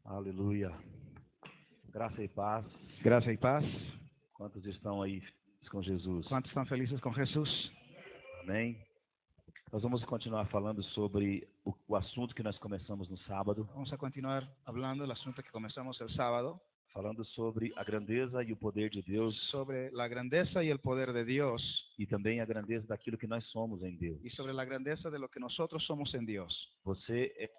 Aleluia. Graça e paz. Gracia y paz. Quantos estão aí com Jesus? ¿Cuántos están felices con Jesús? Amém? Nós vamos continuar falando sobre o assunto que nós começamos no sábado, Vamos a continuar hablando del asunto que comenzamos el sábado, falando sobre a grandeza e o poder de Deus sobre la grandeza y el poder de Dios e também a grandeza daquilo que nós somos em Deus. y sobre la grandeza de lo que nosotros somos en Dios. Você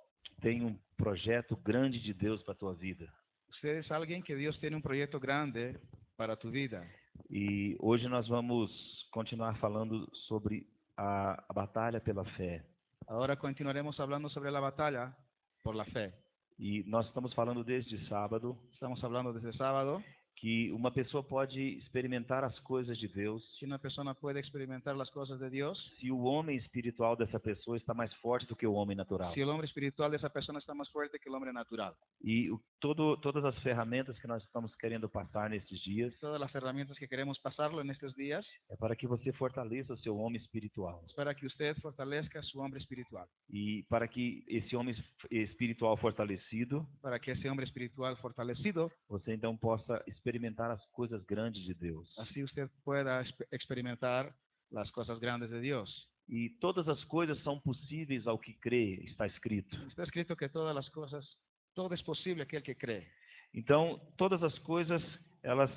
tem um projeto grande de Deus para a tua vida. Usted es alguien que Dios tiene un proyecto grande para tu vida. E hoje nós vamos continuar falando sobre a batalha pela fé. Ahora continuaremos hablando sobre la batalla por la fe. E nós estamos falando desde sábado Estamos hablando desde sábado que uma pessoa pode experimentar as coisas de Deus que una persona puede experimentar las cosas de Dios se o homem espiritual dessa pessoa está mais forte do que o homem natural. si el hombre espiritual de esa persona está más fuerte que el hombre natural. E todas as ferramentas que nós estamos querendo passar nesses dias Todas las herramientas que queremos pasarlo en estos días é para que você fortaleça o seu homem espiritual. es para que usted fortalezca su hombre espiritual. E para que esse homem espiritual fortalecido, Para que ese hombre espiritual fortalecido, você então possa experimentar as coisas grandes de Deus. así usted pueda experimentar las cosas grandes de Dios. E todas as coisas são possíveis ao que crê, está escrito. Está escrito que todas las cosas, todo es posible aquel que cree. Então, todas as coisas, elas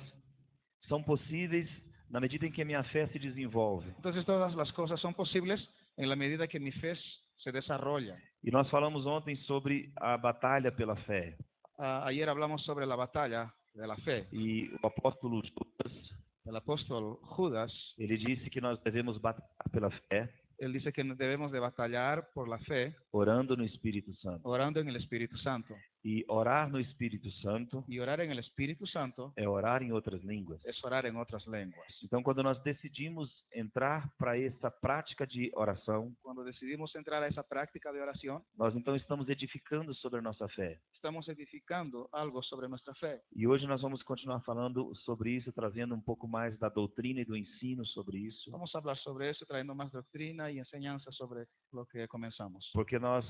são possíveis na medida em que a minha fé se desenvolve. Entonces todas las cosas son posibles en la medida que mi fe se desarrolla. E nós falamos ontem sobre a batalha pela fé. Ayer hablamos sobre la batalla de la fe. E o apóstolo Judas, El apóstol Judas, ele disse que nós devemos batalhar pela fé, él dice que debemos de batallar por la fe, orando no Espírito Santo. orando en el Espíritu Santo. E orar no Espírito Santo Y orar en el Espíritu Santo é orar em outras línguas. es orar en otras lenguas. Então, quando nós decidimos entrar para essa prática de oração, Cuando decidimos entrar a esa práctica de oración, nós então estamos edificando sobre a nossa fé. estamos edificando algo sobre nuestra fe. E hoje nós vamos continuar falando sobre isso, trazendo um pouco mais da doutrina e do ensino sobre isso, Vamos a hablar sobre eso, trayendo más doctrina y enseñanza sobre lo que comenzamos. porque nós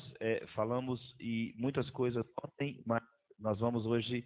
falamos e muitas coisas ontem, mas nós vamos hoje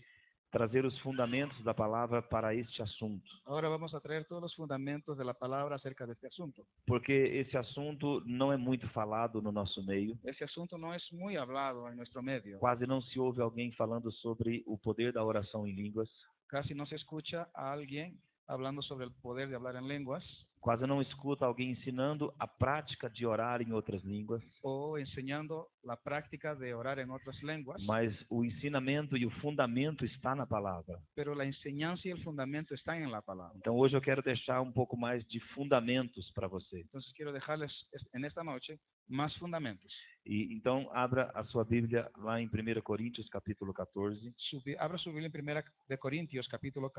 trazer os fundamentos da palavra para este assunto, Ahora vamos a traer todos los fundamentos de la palabra acerca de este asunto. porque esse assunto não é muito falado no nosso meio. Ese asunto no es muy hablado en nuestro medio. Quase não se ouve alguém falando sobre o poder da oração em línguas. Casi no se escucha a alguien hablando sobre el poder de hablar en lenguas Quase não escuta alguém ensinando a prática de orar em outras línguas, o enseñando la práctica de orar en otras lenguas, mas o ensinamento e o fundamento está na palavra. pero la enseñanza y el fundamento están en la palabra. Então hoje eu quero deixar um pouco mais de fundamentos para você. Entonces quiero dejarles en esta noche más fundamentos. E então abra a sua Bíblia lá em 1 Coríntios capítulo 14 Abra su Biblia en 1 de Corintios capítulo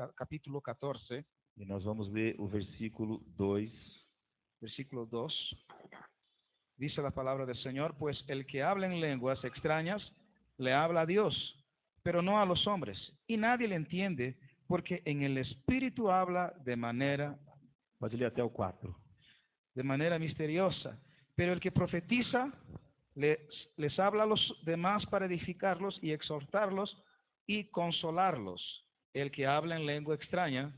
14, e nós vamos ler o versículo 2. versículo 2. Dice la palabra del Señor, pues el que habla en lenguas extrañas le habla a Dios, pero no a los hombres, y nadie le entiende, porque en el Espíritu habla de manera Pode ler até o 4. misteriosa. Pero el que profetiza les habla a los demás para edificarlos y exhortarlos y consolarlos. El que habla en lengua extraña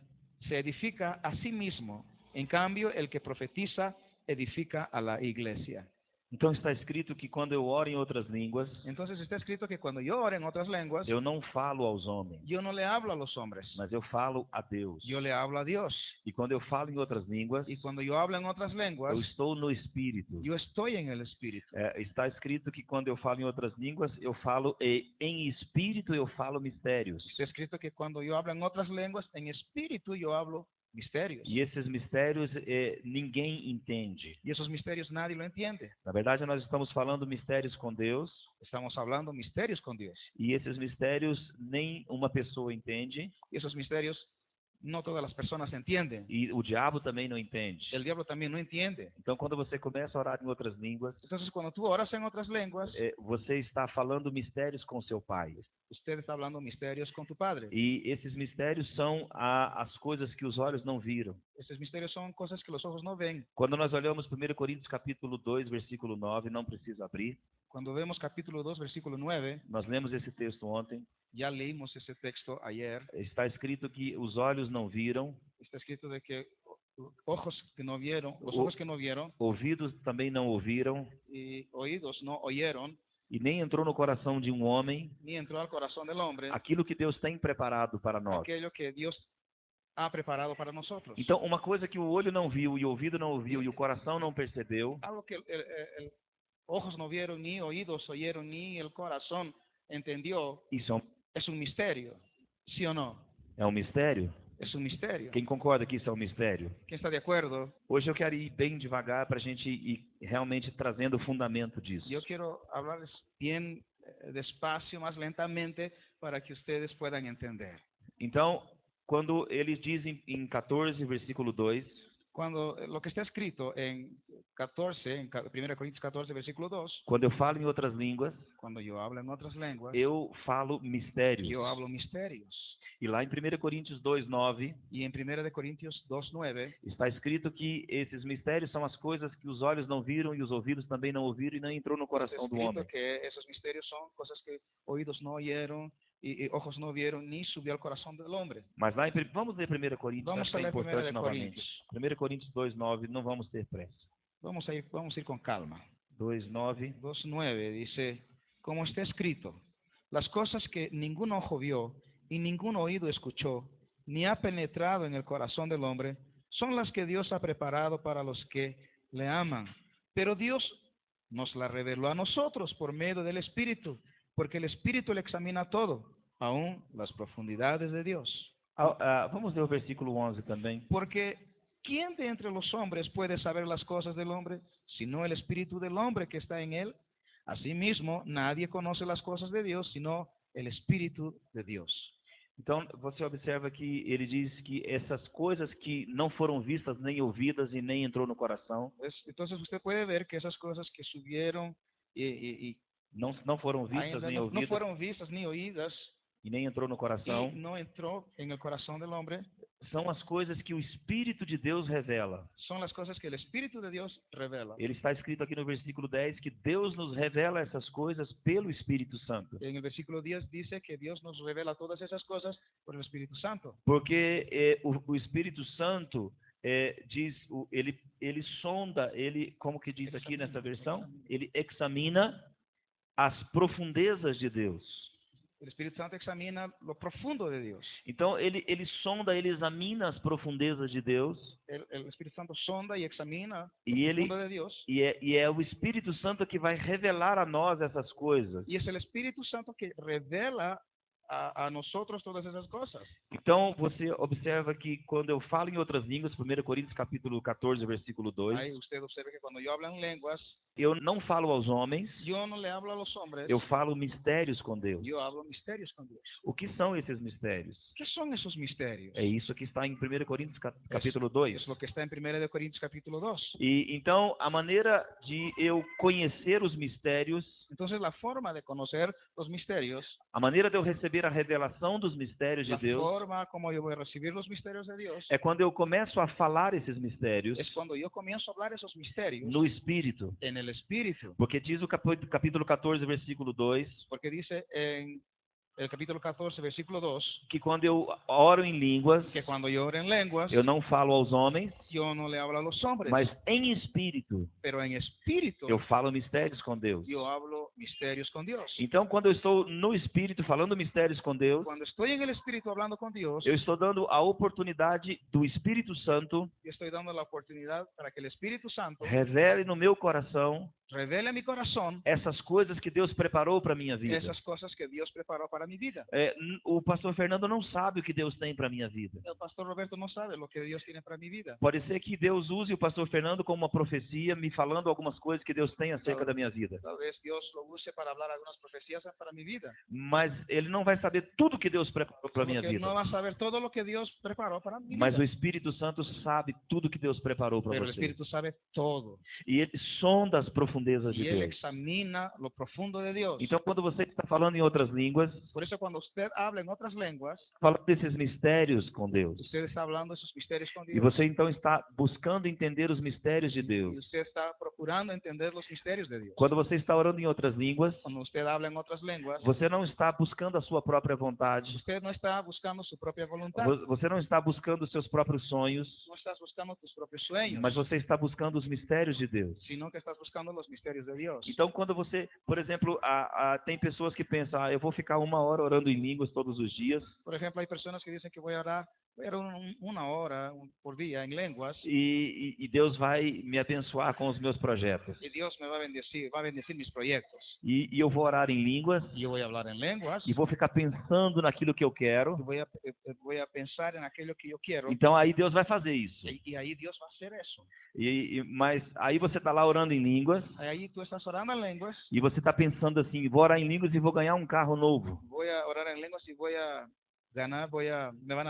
se edifica a sí mismo. En cambio, el que profetiza edifica a la iglesia. Então está escrito que quando eu oro em outras línguas, Entonces está escrito que cuando yo oro en otras lenguas, eu não falo aos homens, yo no le hablo a los hombres, mas eu falo a Deus. yo le hablo a Dios. E quando eu falo em outras línguas, Y cuando yo hablo en otras lenguas, eu estou no Espírito. yo estoy en el Espíritu. Está escrito que quando eu falo em outras línguas, eu falo em espírito, eu falo mistérios. Está escrito que cuando yo hablo en otras lenguas, en espíritu yo hablo misterios. E esses mistérios ninguém entende. Y esos misterios nadie lo entiende. Na verdade, nós estamos falando mistérios com Deus, Estamos hablando misterios con Dios. e esses mistérios nem uma pessoa entende, Y esos misterios No todas las personas entienden. E o diabo também não entende. El diablo también no entiende. Então, quando você começa a orar em outras línguas, Entonces, cuando tú oras en otras lenguas, você está falando mistérios com seu pai. usted está hablando misterios con tu Padre. E esses mistérios são as coisas que os olhos não viram. Estos misterios son cosas que los ojos no ven. Quando nós olhamos 1 Coríntios capítulo 2, versículo 9, não preciso abrir. Cuando vemos capítulo 2, versículo 9, Nós lemos esse texto ontem. ya leímos ese texto ayer. Está escrito que os olhos não viram, Está escrito de que ojos que no vieron, los ojos que no vieron, ouvidos também não ouviram, y oídos no oyeron, e nem entrou no coração de um homem ni entró al corazón del hombre aquilo que Deus tem preparado para nós. aquello que Dios ha preparado para nosotros. Então, uma coisa que o olho não viu, e o ouvido não ouviu, e o coração não percebeu, Algo que ojos no vieron, ni oídos oyeron, ni el corazón entendió, isso es un misterio. ¿Sí o no? é um mistério? Es un misterio. Quem concorda que isso é um mistério? ¿Quién está de acuerdo? Hoje eu quero ir bem devagar para a gente ir realmente trazendo o fundamento disso. Yo quiero hablarles bien despacio, más lentamente, para que ustedes puedan entender. Então, quando eles dizem em 14, versículo 2, Cuando lo que está escrito en 14, en 1 Corintios 14, versículo 2, quando eu falo em outras línguas, cuando yo hablo en otras lenguas, eu falo mistérios. yo hablo misterios. E lá em 1 Coríntios 2, 9, Y en 1 de Corintios 2, 9, está escrito que esses mistérios são as coisas que os olhos não viram e os ouvidos também não ouviram e não entrou no está coração do homem. escrito que esos misterios son cosas que oídos no oyeron y ojos no vieron, ni subió al corazón del hombre. Mas lá vamos ler 1 Coríntios, Vamos acho que a é leer 1 importante de novamente. Coríntios. 1 Coríntios 2, 9, não vamos ter pressa. Vamos a ir con calma. 2, 9, 2:9 dice, como está escrito, las cosas que ningún ojo vio y ningún oído escuchó, ni ha penetrado en el corazón del hombre, son las que Dios ha preparado para los que le aman. Pero Dios nos la reveló a nosotros por medio del Espíritu, porque el Espíritu le examina todo, aún las profundidades de Dios. vamos ler o versículo 11 também. Porque ¿quién de entre los hombres puede saber las cosas del hombre, sino el Espíritu del hombre que está en él? Asimismo, nadie conoce las cosas de Dios, sino el Espíritu de Dios. Então, você observa que ele diz que essas coisas que não foram vistas, nem ouvidas e nem entrou no coração, Entonces usted puede ver que esas cosas que subieron y não foram vistas ainda nem no ouvidas fueron vistas ni oídas e nem entrou no y coração, no entró en el corazón del hombre, são as coisas que o Espírito de Deus revela. son las cosas que el Espíritu de Dios revela. Ele está escrito aqui no versículo 10 que Deus nos revela essas coisas pelo Espírito Santo. En el versículo 10 dice que Dios nos revela todas esas cosas por el Espíritu Santo. Porque o Espírito Santo diz, ele sonda, como que diz aqui nessa versão? Ele examina as profundezas de Deus. El Espíritu Santo examina lo profundo de Dios. Então, ele sonda, ele examina as profundezas de Deus. El Espíritu Santo sonda y examina Y lo él- profundo de Dios. E é o Espírito Santo que vai revelar a nós essas coisas. Y es el Espíritu Santo que revela a nosotros todas esas cosas. Então, você observa que quando eu falo em outras línguas, 1 Coríntios capítulo 14, versículo 2, Ahí usted observa que cuando yo hablo en lenguas, eu não falo aos homens, yo no le hablo a los hombres, eu falo mistérios com Deus. yo hablo misterios con Dios. O que são esses mistérios? ¿Qué son esos misterios? É isso que está em 1 Coríntios capítulo 2. Es lo que está en 1 de Corintios capítulo 2. E então, a maneira de eu conhecer os mistérios, Entonces la forma de conocer los misterios, a maneira de eu receber a revelação dos mistérios de la Deus, forma como yo voy a recibir los misterios de Dios, é quando eu começo a falar esses mistérios es cuando yo comienzo a hablar esos misterios no Espírito. en el Espíritu. Porque diz o capítulo 14, versículo 2, Porque dice en el capítulo 14, versículo 2, que quando eu oro em línguas, que cuando yo oro en lenguas, eu não falo aos homens, yo no le hablo a los hombres, mas em espírito pero en espíritu eu falo mistérios com Deus. yo hablo misterios con Dios. Então, quando eu estou no Espírito falando mistérios com Deus, Cuando estoy en el Espíritu hablando con Dios, eu estou dando a oportunidade do Espírito Santo yo estoy dando la oportunidad para que el Espíritu Santo revele no meu coração revele a mi corazón essas coisas que Deus preparou para minha vida. esas cosas que Dios preparó para mi vida. O pastor Fernando não sabe o que Deus tem para minha vida. El pastor Roberto no sabe lo que Dios tiene para mi vida. Pode ser que Deus use o pastor Fernando como uma profecia, me falando algumas coisas que Deus tem acerca da minha vida. Tal vez Dios lo use para hablar algunas profecías para mi vida. Mas ele não vai saber tudo que Deus preparou para minha Porque vida. no va a saber todo lo que Dios preparó para mi Mas vida. o Espírito Santo sabe tudo que Deus preparou para Pero el você. Espíritu sabe todo. E ele sonda as profundezas de Y Él Deus. examina lo profundo de Dios. Então, quando você está falando em outras línguas, Por eso cuando usted habla en otras lenguas, falando desses mistérios com Deus, usted está hablando de esos misterios con e Dios. você então está buscando entender os mistérios de Y Deus. usted está procurando entender los misterios de Dios. Quando você está orando em outras línguas, Cuando usted habla en otras lenguas, você não está buscando a sua própria vontade, usted no está buscando su propia voluntad. você não está buscando os seus próprios sonhos, No estás buscando tus propios sueños, mas você está buscando os mistérios de Deus. sino que estás buscando los misterios de Dios. Então, quando você, por exemplo, tem pessoas que pensam, eu vou ficar 1 hora orando em línguas todos os dias, Por ejemplo, hay personas que dicen que voy a orar una hora por día en lenguas e Deus vai me abençoar com os meus projetos. y Dios me va a bendecir mis proyectos. E eu vou orar em línguas Y yo voy a hablar en lenguas e vou ficar pensando naquilo que eu quero. y voy a pensar en aquello que yo quiero. Então, aí Deus vai fazer isso. Y ahí Dios va a hacer eso. Mas aí você está lá orando em línguas Ahí tú estás orando en lenguas, e você está pensando assim, vou orar em línguas e vou ganhar um carro novo. voy a orar en lenguas y voy a ganar, me van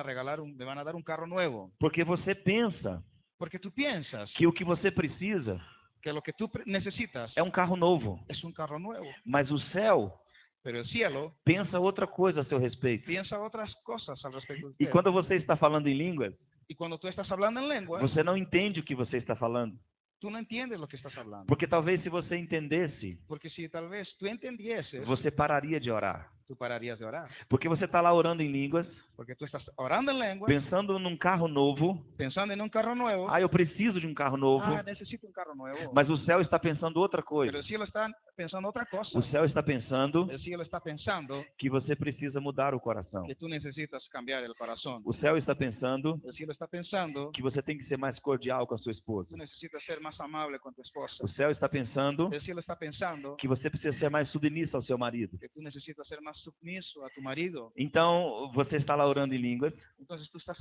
a dar un carro nuevo. Porque você pensa Porque tú piensas que o que você precisa que lo que tú necesitas é um carro novo. es un carro nuevo. Mas o céu Pero el cielo pensa outra coisa a seu respeito. piensa otras cosas al respecto de E usted. quando você está falando em línguas, Y cuando tú estás hablando en lenguas, você não entende o que você está falando. tú no entiendes lo que estás hablando. Porque talvez se você entendesse, Porque si tal vez tú entendieses, você pararia de orar. tú pararías de orar. Porque você está lá orando em línguas, Porque tú estás orando en lenguas, pensando num carro novo. pensando en un carro nuevo. Ah, eu preciso de um carro novo. Necesito un carro nuevo. Mas o céu está pensando outra Pero coisa. el cielo está pensando otra cosa. O céu está pensando El cielo está pensando que você precisa mudar o coração. que tú necesitas cambiar el corazón. O céu está pensando El cielo está pensando que você tem que ser mais cordial com a sua esposa. tú necesitas ser más amable con tu esposa. O céu está pensando El cielo está pensando que você precisa ser mais submissa ao seu marido. que tú necesitas ser más submiso a tu marido. Então, você está lá orando em línguas Entonces tú estás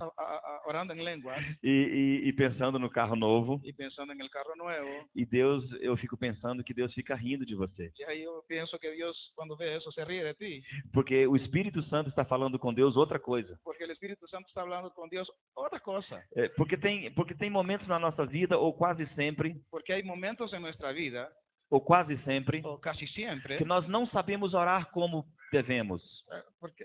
orando en lenguas e pensando no carro novo. y pensando en el carro nuevo. E Deus, eu fico pensando que Deus fica rindo de você. Y ahí yo pienso que Dios, cuando ve eso, se ríe de ti. Porque o Espírito Santo está falando com Deus outra coisa. Porque el Espíritu Santo está hablando con Dios otra cosa. Porque tem momentos na nossa vida, ou quase sempre, Porque hay momentos en nuestra vida, ou quase sempre, o casi siempre, que nós não sabemos orar como devemos. porque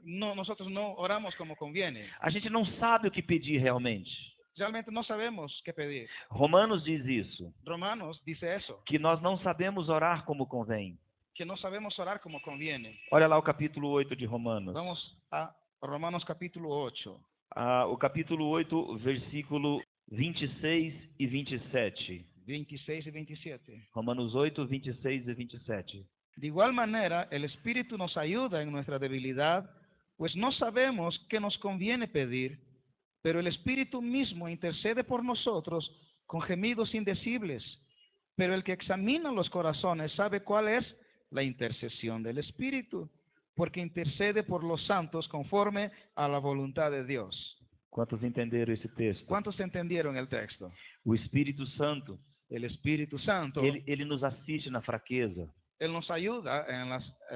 nosotros no oramos como conviene. A gente não sabe o que pedir realmente. Realmente no sabemos qué pedir. Romanos diz isso, Romanos dice eso, que nós não sabemos orar como convém. que no sabemos orar como conviene. Olha lá o capítulo 8 de Romanos. Vamos a Romanos capítulo 8. O capítulo 8, versículo 26 e 27. 26 y 27. Romanos 8, 26 e 27. De igual manera, el Espíritu nos ayuda en nuestra debilidad, pues no sabemos qué nos conviene pedir, pero el Espíritu mismo intercede por nosotros con gemidos indecibles. Pero el que examina los corazones sabe cuál es la intercesión del Espíritu, porque intercede por los santos conforme a la voluntad de Dios. Quantos entenderam esse texto? ¿Cuántos entendieron el texto? O Espírito Santo, El Espíritu Santo, ele nos assiste na fraqueza, Él nos ayuda en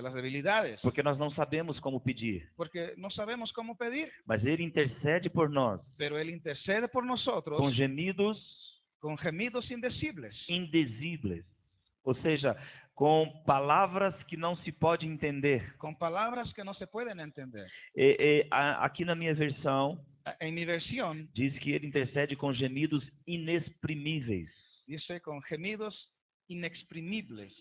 las debilidades, porque nós não sabemos como pedir. porque no sabemos cómo pedir, Mas ele intercede por nós pero Él intercede por nosotros com gemidos con gemidos indecibles, indizíveis, ou seja, com palavras que não se pode entender. con palabras que no se pueden entender. Aqui na minha versão En mi versión diz que ele intercede com gemidos inexprimíveis. dice con gemidos inexprimibles.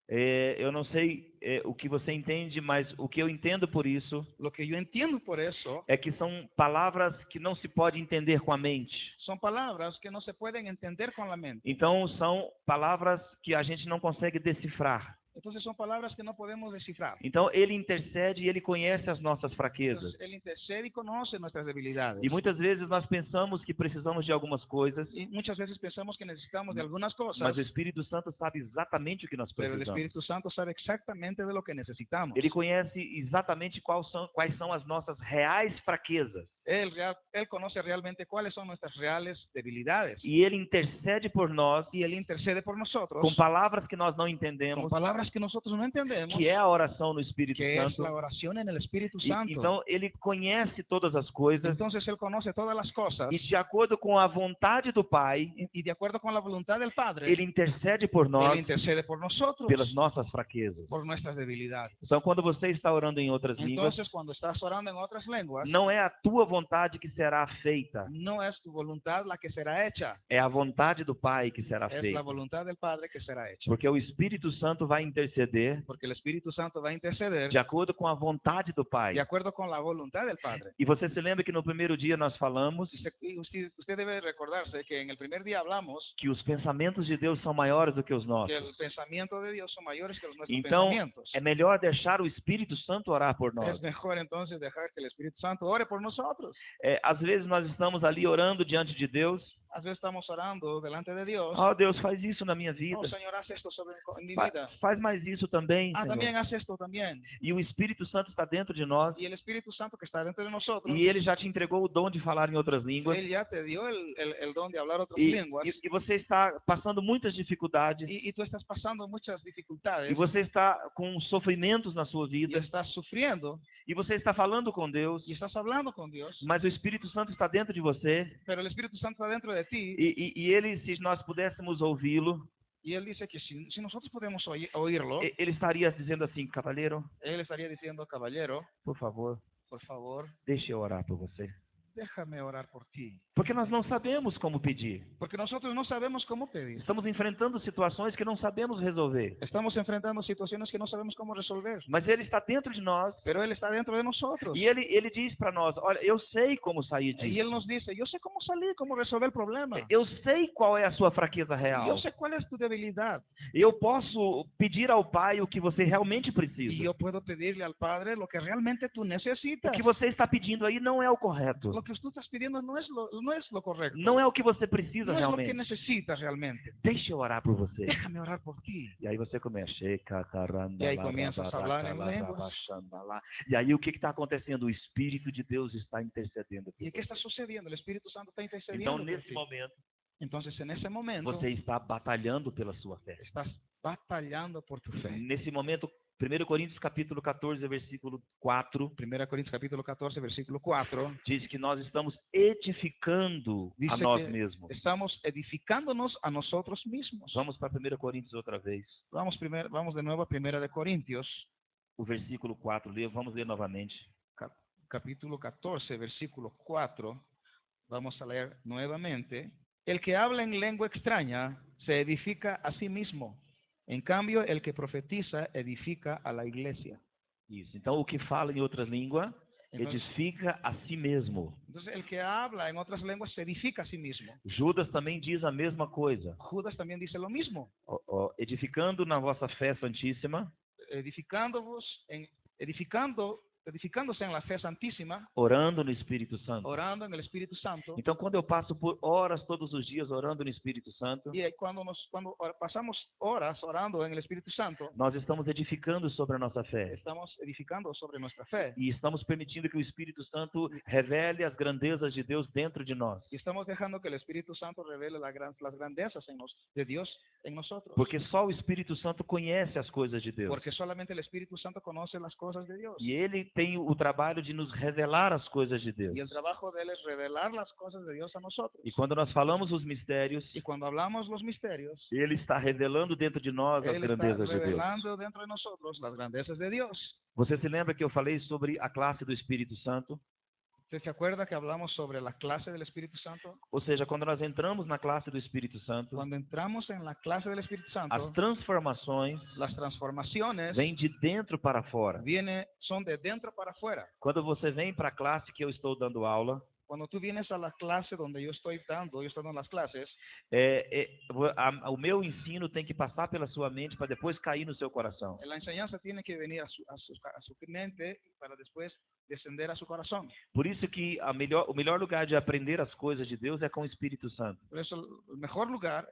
Eu não sei o que você entende, mas o que eu entendo por isso Lo que yo entiendo por eso é que são palavras que não se pode entender com a mente. son palabras que no se pueden entender con la mente. Então, são palavras que a gente não consegue decifrar. Entonces son palabras que no podemos descifrar. Então ele intercede e ele conhece as nossas fraquezas. Entonces, Él intercede y conoce nuestras debilidades. E muitas vezes nós pensamos que precisamos de algumas coisas, Y muchas veces pensamos que necesitamos de algunas cosas, mas o Espírito Santo sabe exatamente o que nós pero el precisamos. Espíritu Santo sabe exactamente de lo que necesitamos. Ele conhece exatamente quais são as nossas reais fraquezas. Él conoce realmente cuáles son nuestras reales debilidades. E ele intercede por nós Y Él intercede por nosotros com palavras que nós não con entendemos, palabras que nosotros no entendemos, que é a oração no Espírito que es Santo. la oración en el Espíritu E, Santo. então ele conhece todas as coisas Entonces Él conoce todas las cosas e de acordo com a vontade do Pai, y de acuerdo con la voluntad del Padre, ele intercede por nós Él intercede por nosotros, pelas nossas fraquezas. por nuestras debilidades. Então, quando você está orando em outras línguas, Entonces, cuando estás orando en otras lenguas, não é a tua vontade que será feita, no es tu voluntad la que será hecha, é a vontade do Pai que será es la feita. voluntad del Padre que será hecha. Porque o Espírito Santo vai interceder Porque el Espíritu Santo va a interceder de acordo com a vontade do Pai. de acuerdo con la voluntad del Padre. E você se lembra que no primeiro dia nós falamos Y usted debe recordarse que en el primer día hablamos que os pensamentos de Deus são maiores do que os que nossos. el pensamiento de Dios son mayores que los nuestros Então, pensamientos. é melhor deixar o Espírito Santo orar por nós. Es mejor entonces dejar que el Espíritu Santo ore por nosotros. Às vezes nós estamos ali orando diante de Deus. A veces estamos orando delante de Dios. Oh, Deus, faz isso na minha Oh, vida. Señor, haz esto en mi Fa- vida. Faz mais isso também, También Senhor. haz esto también. E o Espírito Santo está dentro de nós. Y el Espíritu Santo que está dentro de nosotros, E ele já te entregou o dom de falar em outras línguas. Él ya te dio el don de hablar otras E, lenguas. e você está passando muitas dificuldades. Y tú estás pasando muchas dificultades. E você está com sofrimentos na sua Y vida. estás sufriendo. E você está falando com Deus. Y estás hablando con Dios. Mas o Espírito Santo está dentro de você. Pero el Espíritu Santo está dentro de ti. E ele, se nós pudéssemos ouvi-lo, Y Él dice que si nosotros podemos oírlo, ele estaria dizendo assim: cavalheiro, Él estaría diciendo, caballero, por favor, por favor, deixe eu orar por você. déjame orar por ti. Porque nós não sabemos como pedir. Porque nosotros no sabemos cómo pedir. Estamos enfrentando situações que não sabemos resolver. Estamos enfrentando situaciones que no sabemos cómo resolver. Mas ele está dentro de nós. Pero Él está dentro de nosotros. E ele diz para nós: olha, eu sei como sair Y disso. Él nos dice, yo sé cómo salir, cómo resolver el problema. Eu sei qual é a sua fraqueza real. Yo sé cuál es tu debilidad. Eu posso pedir ao Pai o que você realmente Y precisa. yo puedo pedirle al Padre lo que realmente tú O necesitas. que você está pedindo aí não é o correto. Lo que tú estás pidiendo no es lo correcto. Não é o que você precisa No es lo que realmente. necesitas realmente. Deixa eu orar por você. Déjame orar por ti. E aí você começa. E aí começas a falar em línguas. E aí o que está acontecendo? O Espírito de Deus está intercedendo. por ¿Y qué você. está sucediendo? El Espíritu Santo está Então, intercediendo. por nesse ti. momento, Entonces, en ese momento, você está batalhando pela sua fé. estás batallando por tu fe. Nesse momento, 1 Coríntios capítulo 14, versículo 4, 1 Corintios capítulo 14, versículo 4, diz que nós estamos edificando a dice nós que mesmos. estamos edificándonos a nosotros mismos. Vamos para 1 Coríntios outra vez. Vamos de nuevo a 1 de Corintios, O versículo 4, vamos ler novamente. capítulo 14, versículo 4. Vamos a leer nuevamente. El que habla en lengua extraña se edifica a sí mismo. En cambio, el que profetiza edifica a la iglesia. Isso. Então, o que fala em outras línguas Entonces, edifica a si mesmo. el que habla en otras lenguas se edifica a sí mismo. Judas também diz a mesma coisa. Judas también dice lo mismo. Edificando na vossa fé santíssima, Edificándose en la fe santísima, orando no Espírito Santo. orando en el Espíritu Santo. Então, quando eu passo por horas todos os dias orando no Espírito Santo, Y cuando pasamos horas orando en el Espíritu Santo, nós estamos edificando sobre a nossa fé. estamos edificando sobre nuestra fe. E estamos permitindo que o Espírito Santo revele as grandezas de Deus dentro de nós. Y estamos dejando que el Espíritu Santo revele las grandezas de Dios en nosotros. Porque só o Espírito Santo conhece as coisas de Deus. Porque solamente el Espíritu Santo conoce las cosas de Dios. E ele tem o trabalho de nos revelar as coisas de Deus. Y el trabajo de Él es revelar las cosas de Dios a nosotros. E quando nós falamos os mistérios, Y cuando hablamos los misterios, ele está revelando dentro de nós as Él está grandezas de Deus. revelando dentro de nosotros las grandezas de Dios. Você se lembra que eu falei sobre a classe do Espírito Santo? ¿Usted se acuerda que hablamos sobre la clase del Espíritu Santo? Ou seja, quando nós entramos na classe do Espírito Santo, Cuando entramos en la clase del Espíritu as Santo, transformações las transformaciones vêm de dentro para fora. son de dentro para afuera. Quando você vem para a classe que eu estou dando aula, Cuando tú vienes a la clase donde yo estoy dando las clases, O meu ensino tem que passar pela sua mente para depois cair no seu coração. la enseñanza tiene que venir a su mente para después descender a su corazón. Por isso que o melhor lugar de aprender as coisas de Deus é com o Espírito Santo. Por eso el mejor lugar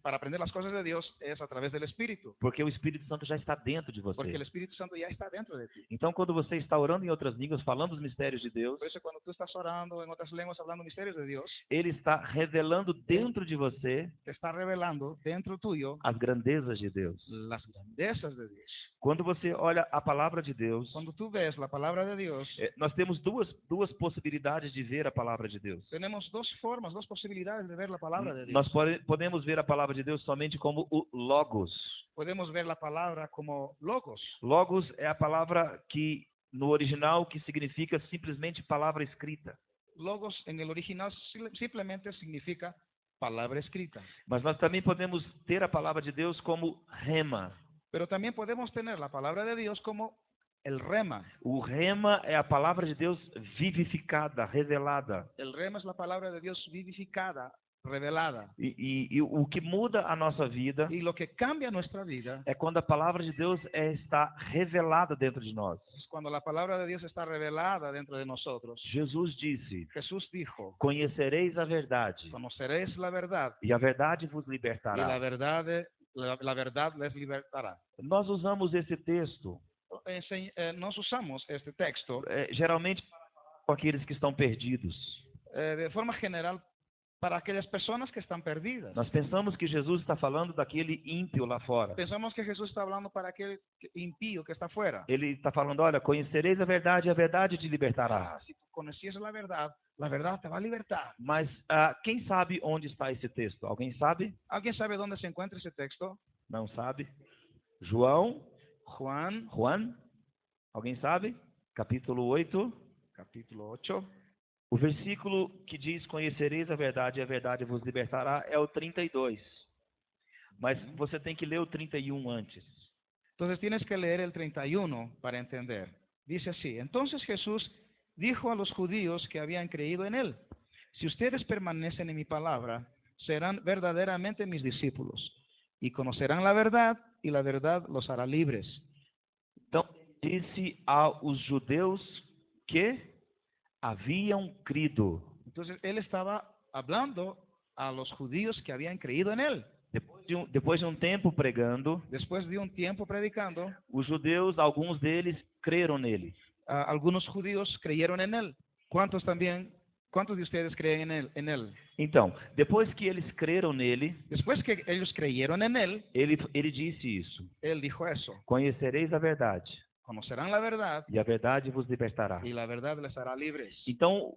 para aprender las cosas de Dios es a través del Espíritu, Porque o Espírito Santo já está dentro de porque el você. Espíritu Santo ya está dentro de ti. Então, quando você está orando em outras línguas, falando os mistérios de Deus, Por eso cuando tú estás orando en otras lenguas, hablando misterios de Dios, Ele está revelando dentro de você te está revelando dentro tuyo as grandezas de Deus. las grandezas de Dios. Quando você olha a palavra de Deus, Cuando tú ves la palabra de Dios, nós temos duas possibilidades de ver a palavra de Deus. tenemos dos formas, dos posibilidades de ver la palabra de Dios. Nós podemos ver a palavra de Deus somente como o Logos. Podemos ver la palabra como logos. Logos é a palavra que, no original, que significa simplesmente palavra escrita. Logos en el original simplemente significa palabra escrita. Mas nós também podemos ter a palavra de Deus como rema. Pero también podemos tener la palabra de Dios como el rema. O rema é a palavra de Deus vivificada, revelada. El rema es la palabra de Dios vivificada, revelada. E o que muda a nossa vida Y lo que cambia nuestra vida é quando a palavra de Deus está revelada dentro de nós. es cuando la palabra de Dios está revelada dentro de nosotros. Jesus disse: Jesús dijo, conhecereis a verdade, conoceréis la verdad e a verdade vos y libertará. la verdad les libertará. Nós usamos esse texto, Nos usamos este texto geralmente, com aqueles que estão perdidos. de forma general para aquellas personas que están perdidas. Nós pensamos que Jesus está falando daquele ímpio lá fora. Pensamos que Jesús está hablando para aquel impío que está afuera. Ele está falando: olha, conhecereis a verdade e a verdade te libertará. Si tú conocieses la verdad te va a libertar. Mas quem sabe onde está esse texto? Alguém sabe? ¿Alguien sabe dónde se encuentra ese texto? Não sabe? João? Juan, Alguém sabe? Capítulo 8. capítulo 8. O versículo que diz: conhecereis a verdade e a verdade vos libertará, é o 32. Mas você tem que ler o 31 antes. Entonces tienes que leer el 31 para entender. Dice así: entonces Jesús dijo a los judíos que habían creído en él: si ustedes permanecen en mi palabra, serán verdaderamente mis discípulos y conocerán la verdad, y la verdad los hará libres. Então, disse aos judeus que haviam crido. Entonces él estaba hablando a los judíos que habían creído en él. Depois de um tempo pregando, Después de un tiempo predicando, os judeus, alguns deles, creram nele. algunos judíos creyeron en él. ¿Cuántos de ustedes creen en él? Então, depois que eles creram nele, Después que ellos creyeron en él, ele disse isso: él dijo eso: conhecereis a verdade, conocerán la verdad e a verdade vos libertará. y la verdad les hará libres. Então,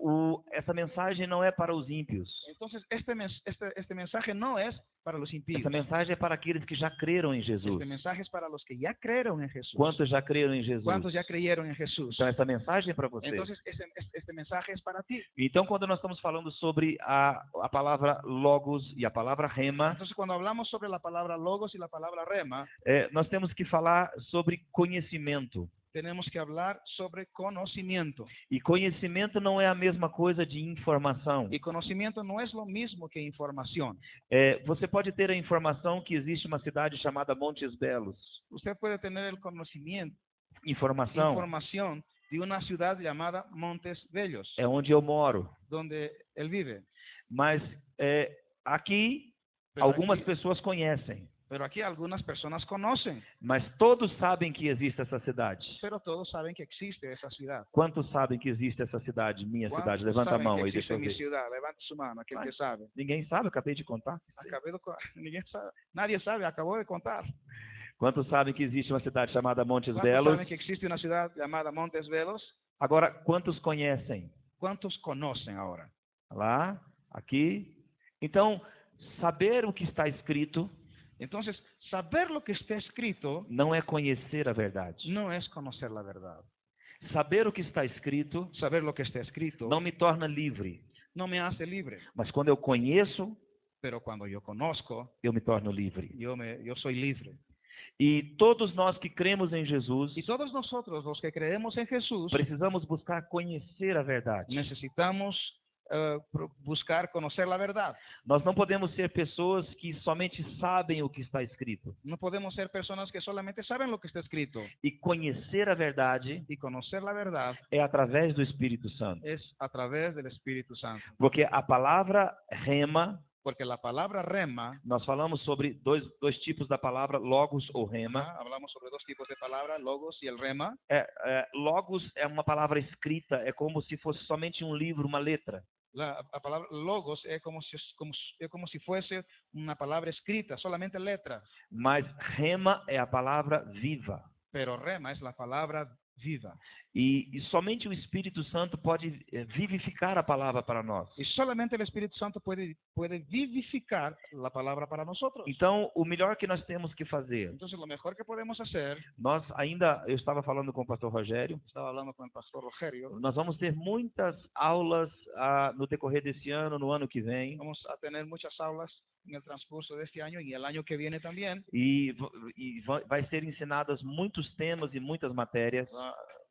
essa mensagem não é para os ímpios. Entonces, este mensaje no es para los impíos. Essa mensagem é para aqueles que já creram em Jesus. Este mensaje es para los que ya creyeron en Jesús. Quantos já creram em Jesus? ¿Cuántos ya creyeron en Jesús? Então, essa mensagem é para você. Entonces, este mensaje es para ti. Então, quando nós estamos falando sobre a palavra logos e a palavra rema, Entonces, cuando hablamos sobre la palabra logos y la palabra rema, nós temos que falar sobre conhecimento. tenemos que hablar sobre conocimiento. E conhecimento não é a mesma coisa de informação. Y conocimiento no es lo mismo que información. Você pode ter a informação que existe uma cidade chamada Montes Belos. Usted puede tener el conocimiento, Informação información de una ciudad llamada Montes Bellos, é onde eu moro. donde él vive. Mas aqui Pero algumas aquí- pessoas conhecem. Pero aquí algunas personas conocen, Mas todos sabem que existe essa cidade. pero todos saben que existe esa ciudad. Quantos sabem que existe essa cidade? Minha cidade. ¿Cuántos Levanta a saben mão que aí, existe deixa eu mi ver. ciudad? Levante su mano, aquel que sabe. Ninguém sabe, eu acabei de contar. Ninguém sabe. Nadie sabe, acabó de contar. Quantos sabem que existe uma cidade chamada Montes ¿Cuántos Belos? saben que existe una ciudad llamada Montes Belos? Agora, quantos conhecem? ¿Cuántos conocen ahora? Lá, aqui. Então, saber o que está escrito Entonces, saber lo que está escrito não é conhecer a verdade. no es conocer la verdad. Saber o que está escrito Saber lo que está escrito não me torna livre. no me hace libre, Mas quando eu conheço, pero cuando yo conozco, eu me torno livre. yo soy libre. E todos nós que cremos em Jesus, Y todos nosotros, los que creemos en Jesús, precisamos buscar conhecer a verdade. necesitamos buscar conocer la verdad. Nós não podemos ser pessoas que somente sabem o que está escrito. No podemos ser personas que solamente saben lo que está escrito. E conhecer a verdade Y conocer la verdad é através do Espírito Santo. es a través del Espíritu Santo. Porque a palavra rema, Porque la palabra rema, nós falamos sobre dois tipos da palavra, logos ou rema. hablamos sobre dos tipos de palabras, logos y el rema. Logos é uma palavra escrita, é como se fosse somente um livro, uma letra. La palabra logos es como si fuese una palabra escrita, solamente letra. Mas rema é a palavra viva. Pero rema es la palabra viva. E somente o Espírito Santo pode vivificar a palavra para nós. Y solamente el Espíritu Santo puede vivificar la palabra para nosotros. Então, o melhor que nós temos que fazer, Entonces, lo mejor que podemos hacer, eu estava falando com o pastor Rogério, estaba hablando con el pastor Rogerio, nós vamos ter muitas aulas no decorrer desse ano, no ano que vem, vamos a tener muchas aulas en el transcurso de este año y el año que viene también. e vai ser ensinadas muitos temas e muitas matérias,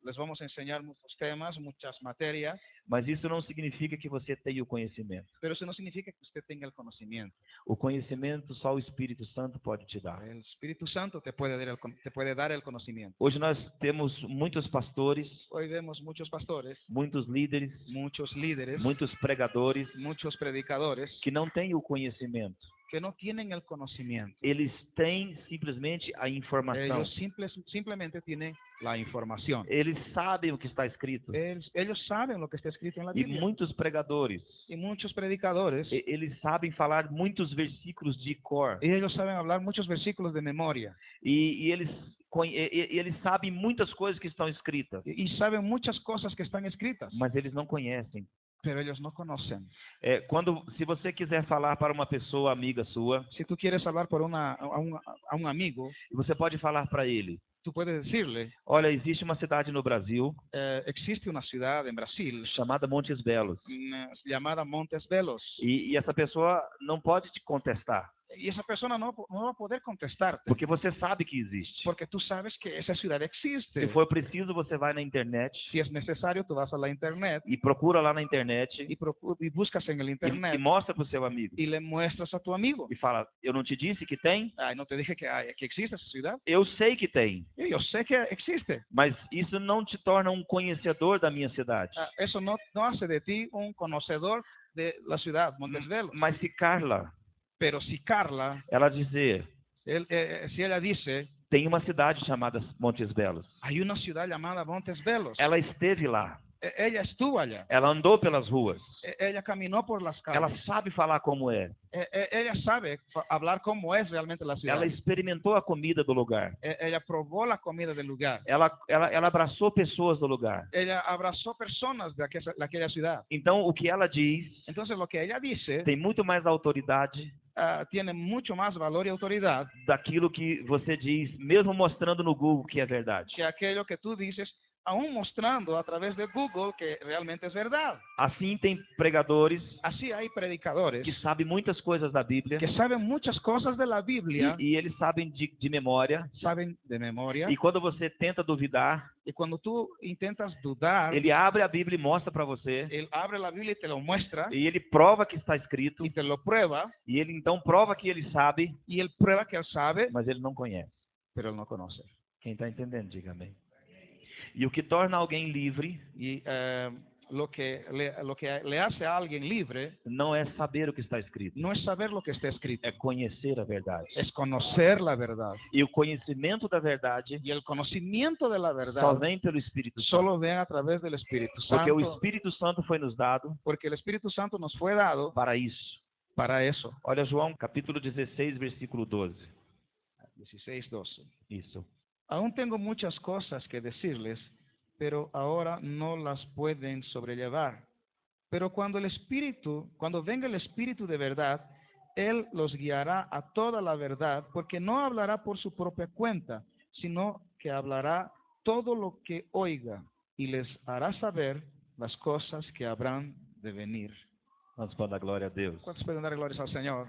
Les vamos a enseñar muchos temas, muchas materias, mas isso não significa que você tenha o conhecimento. pero eso no significa que usted tenga el conocimiento. O conhecimento só o Espírito Santo pode te dar. El Espíritu Santo te puede dar el conocimiento. Hoje nós temos muitos pastores, Hoy vemos muchos pastores, muitos líderes, muchos líderes, muitos pregadores muchos predicadores que não têm o conhecimento. que no tienen el conocimiento. Eles têm simplesmente a informação. Ellos simplemente tienen la información. Eles sabem o que está escrito. Ellos saben lo que está escrito en la E Biblia. muitos pregadores, Y muchos predicadores, eles sabem falar muitos versículos de cor. y ellos saben hablar muchos versículos de memoria. E eles sabem muitas coisas que estão escritas, Y saben muchas cosas que están escritas, mas eles não conhecem. pero ellos no conocen. Se você quiser falar para uma pessoa amiga sua, Si tú quieres hablar por a un amigo, você pode falar para ele: tú puedes decirle, olha, existe uma cidade no Brasil existe una ciudad en Brasil chamada Montes Belos. llamada Montes Belos. E essa pessoa não pode te contestar, Y esa persona no va a poder contestarte, porque você sabe que existe. porque tú sabes que esa ciudad Se existe. for preciso, você vai na internet Si es necesario, tú vas a la internet e procura lá na internet y buscas en el e internet mostra para o seu amigo. y le muestras a tu amigo. E fala: eu não te disse que tem? Ay, no te dije que existe esa ciudad. Eu sei que tem, Yo sé que existe. mas isso não te torna um conhecedor da minha cidade. Eso no hace de ti un conocedor de la ciudad, Montes Belos. Mas se Carla, Pero si Carla, ela dizer, si ella dice, tem uma cidade chamada Montes Belos, hay una ciudad llamada Montes Belos, ela esteve lá, ella estuvo allá, ela andou pelas ruas, ella caminó por las calles, ela sabe falar como é, ella sabe hablar cómo es realmente la ciudad, ela experimentou a comida do lugar, ella probó la comida del lugar, ela abraçou pessoas do lugar. ella abrazó personas de aquella ciudad. Então, o que ela diz Entonces lo que ella dice tem muito mais autoridade tiene mucho más valor y autoridad daquilo que você diz, mesmo mostrando no Google que é verdade. que aquello que tú dices, aún mostrando a través de Google que realmente es verdad. Assim, tem pregadores Así hay predicadores que sabem muitas coisas da Bíblia que saben muchas cosas de la Biblia, e eles sabem de memória. saben de memoria, E quando você tenta duvidar, y cuando tú intentas dudar, ele abre a Bíblia e mostra para você, él abre la Biblia y te lo muestra, e ele prova que está escrito, y te lo prueba, e ele então prova que ele sabe, y él prueba que él sabe, mas ele não conhece. pero él no conoce. Quem está entendendo, diga amém. E o que torna alguém livre Y lo que le hace a alguien libre não é saber o que está escrito, no es saber lo que está escrito, é conhecer a verdade. es conocer la verdad. E o conhecimento da verdade Y el conocimiento de la só verdad vem pelo Espírito Santo. solo ven a través del Espíritu Porque o Santo, Espírito Santo foi nos dado porque el Espíritu Santo nos fue dado para isso. para eso. Olha João capítulo 16, versículo 12. 16:12. Isso. Aún tengo muchas cosas que decirles, pero ahora no las pueden sobrellevar. Pero cuando venga el Espíritu de verdad, Él los guiará a toda la verdad, porque no hablará por su propia cuenta, sino que hablará todo lo que oiga y les hará saber las cosas que habrán de venir. Vamos para dar glória a Deus. ¿Cuántos pueden dar glorias al Señor?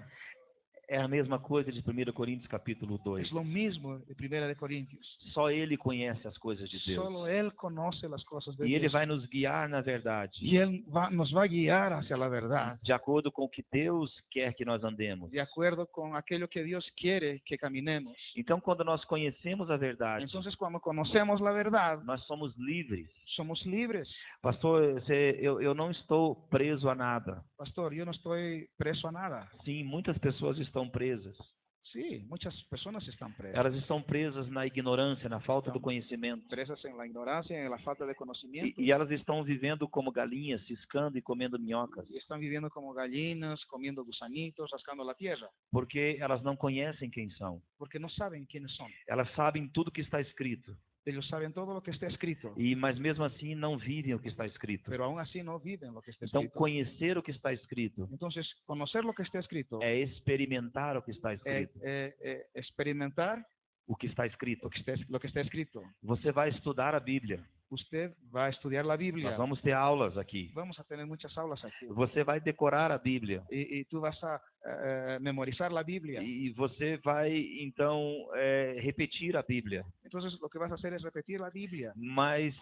É a mesma coisa de 1 Coríntios capítulo 2. Es lo mismo de 1 de Corintios. Só Ele conhece as coisas de Deus. Solo Él conoce las cosas de E Ele Dios. vai nos guiar na verdade, Y Él nos va a guiar hacia la verdad, de acordo com o que Deus quer que nós andemos. de acuerdo con aquello que Dios quiere que caminemos. Então, quando nós conhecemos a verdade, Entonces, cuando conocemos la verdad, nós somos livres. somos libres. Pastor, eu não estou preso a nada. Pastor, yo no estoy preso a nada. Sim, muitas pessoas estão presas. Sí, muchas personas están presas. Elas estão presas na ignorância, na falta do conhecimento. Presas en la ignorancia, en la falta de conocimiento. E elas estão vivendo como galinhas, ciscando e comendo minhocas, Y están viviendo como gallinas, comiendo gusanitos, rascando la tierra, porque elas não conhecem quem são. porque no saben quiénes son. Elas sabem tudo que está escrito, Ellos saben todo lo que está escrito, mas mesmo assim não vivem o que está escrito. pero aún así no viven lo que está Então, escrito. conhecer o que está escrito Entonces, conocer lo que está escrito é experimentar o que está escrito. Experimentar O que está escrito. lo que está escrito. Você vai estudar a Bíblia. Usted va a estudiar la Biblia. Nós vamos ter aulas aqui. Vamos a tener muchas aulas aquí. Você vai decorar a Bíblia. Y tú vas a memorizar la Biblia. E você vai, então, repetir a Bíblia. Entonces, lo que vas a hacer es repetir la Biblia. Mas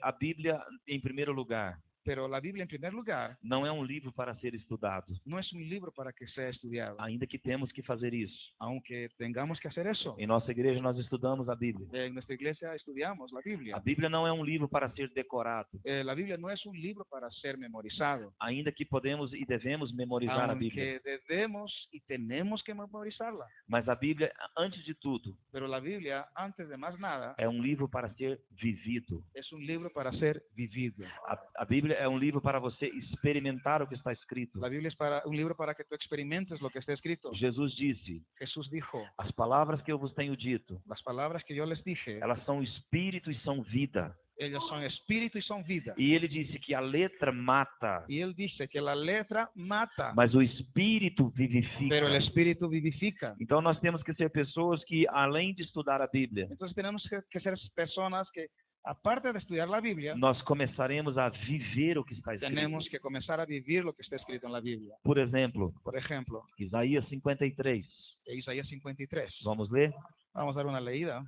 a Bíblia, em primeiro lugar, Pero la Biblia, en primer lugar, não é um livro para ser estudado, no es un libro para que sea estudiado. ainda que temos que fazer isso. Aunque tengamos que hacer eso. Em nossa igreja nós estudamos a Bíblia. En nuestra iglesia estudiamos la A Biblia. Bíblia não é um livro para ser decorado, La Biblia no es un libro para ser memorizado. ainda que podemos e devemos memorizar a Bíblia. Aunque debemos y tenemos que memorizarla. Mas a Bíblia, antes de tudo, Pero la Biblia, antes de más nada, é um livro para ser vivido. es un libro para ser vivido. A Bíblia é um livro para você experimentar o que está escrito. La Biblia es un libro para que tú experimentes lo que está escrito. Jesus disse: Jesús dijo, as palavras que eu vos tenho dito, las palabras que yo les dije, elas são espírito e são vida. ellas son espíritu y son vida. E ele disse que a letra mata, Y él dice que la letra mata, mas o espírito vivifica. pero el espíritu vivifica. Então nós temos que ser pessoas que, além de estudar a Bíblia, Entonces tenemos que ser personas que, aparte de estudiar la Biblia, nós começaremos a viver o que está escrito. tenemos que comenzar a vivir lo que está escrito en la Biblia. Por exemplo, Por ejemplo, Isaías 53. Isaías 53. Vamos ler? Vamos a dar una leída.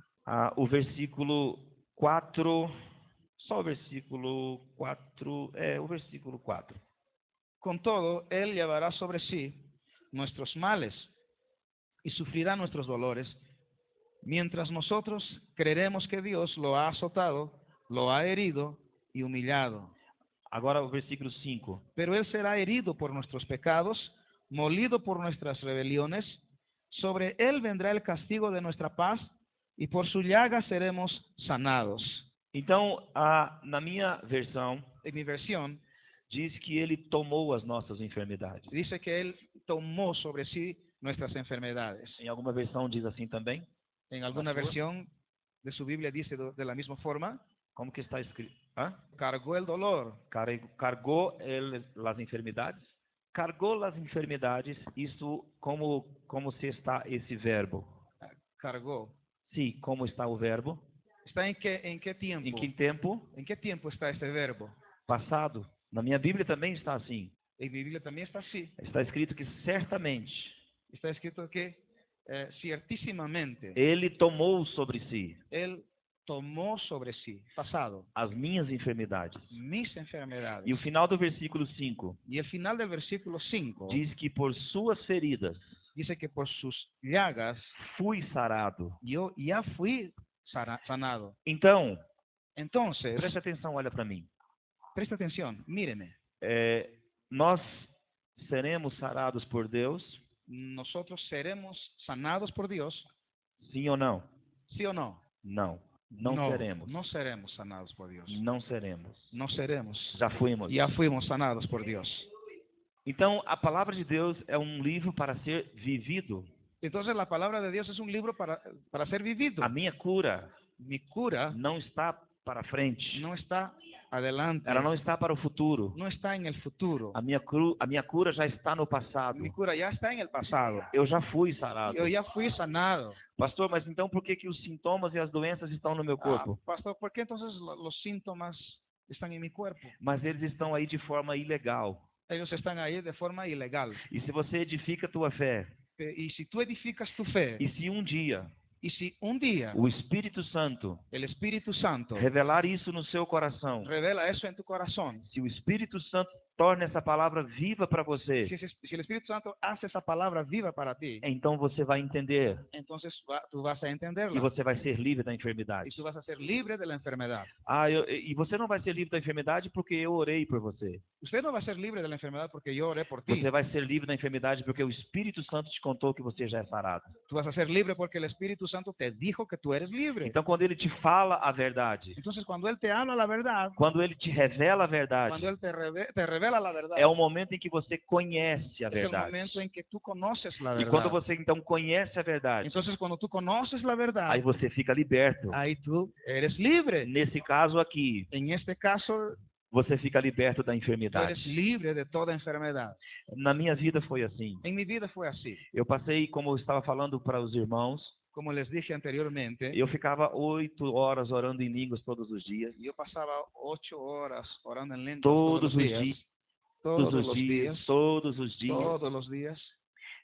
O versículo 4, só o versículo 4, o versículo 4. Con todo, Él llevará sobre sí nuestros males y sufrirá nuestros dolores, mientras nosotros creeremos que Dios lo ha azotado, lo ha herido y humillado. Agora o versículo 5. Pero Él será herido por nuestros pecados, molido por nuestras rebeliones. Sobre Él vendrá el castigo de nuestra paz, y por su llaga seremos sanados. Então, na minha versão, En mi versión, diz que ele tomou as nossas enfermidades. dice que Él tomó sobre sí nuestras enfermedades. Em alguma versão diz assim também? En alguna Pastor. versión de su Biblia dice de la misma forma, Como que está escrito? Hã? cargó el dolor. Cargou as enfermidades? Cargou as enfermidades, isso como se está esse verbo? Cargó. Sim, como está o verbo? ¿Está en qué tiempo? Em que tempo? ¿En qué tiempo está este verbo? Passado. Na minha Bíblia também está assim. En mi Biblia también está así. Está escrito que certamente Está escrito que ciertísimamente ele tomou sobre si Él tomó sobre sí, pasado, as minhas enfermidades. mis enfermedades. E o final do versículo 5 Y el final del versículo 5 diz que por suas feridas dice que por sus llagas fui sarado. yo ya fui sanado. Então, Entonces, preste atenção, olha para mim. presta atención, míreme. Nós seremos sarados por Deus, Nosotros seremos sanados por Dios, sim ou não? ¿sí o no? Não. Não seremos. No seremos sanados por Dios. Não seremos. No seremos. Já fuimos. Ya fuimos sanados por Dios. Então, a palavra de Deus é um livro para ser vivido. Entonces la palabra de Dios es un libro para ser vivido. A minha cura Mi cura não está para frente. no está adelante. Ela não está para o futuro. No está en el futuro. A minha cura já está no passado. Mi cura ya está en el pasado. Eu já fui sarado. Yo ya fui sanado. Pastor, mas então por que os sintomas e as doenças estão no meu corpo? Pastor, ¿por qué entonces los síntomas están en mi cuerpo? Mas eles estão aí de forma ilegal. Ellos están ahí de forma ilegal. E se você edifica a tua fé, Y si tú edificas tu fe, e se um dia y si un día o Espírito Santo el Espíritu Santo revelar isso no seu coração, revela eso en tu corazón, se o Espírito Santo torna essa palavra viva para você, si el Espíritu Santo hace esa palabra viva para ti, então você vai entender entonces tú vas a e entenderla você vai ser livre da y enfermidade. tú vas a ser libre de la enfermedad. E você não vai ser livre da enfermidade porque eu orei por você. Usted no va a ser libre de la enfermedad porque yo oré por ti. Você vai ser livre da enfermidade porque o Espírito Santo te contou que você já é sarado. Tú vas a ser libre porque el Espíritu Santo te dijo que tú eres libre. Então, quando ele te fala a verdade, Entonces, cuando Él te habla la verdad, quando ele te revela a cuando verdade, Él te revela la verdad, é o momento em que você conhece a es el verdade. momento en que tú conoces la E quando verdad. você então conhece a verdade, Entonces, cuando tú conoces la verdad, aí você fica liberto. ahí tú eres libre. Nesse caso aqui, En este caso, você fica liberto da tú eres enfermidade. libre de toda enfermedad. Na minha vida foi assim. En mi vida fue así. Eu passei, como eu estava falando para os irmãos, Como les dije anteriormente, eu ficava 8 horas orando em línguas todos os dias. yo pasaba 8 horas orando en lenguas Todos os días. dias, Todos los días. todos os dias. Todos los días.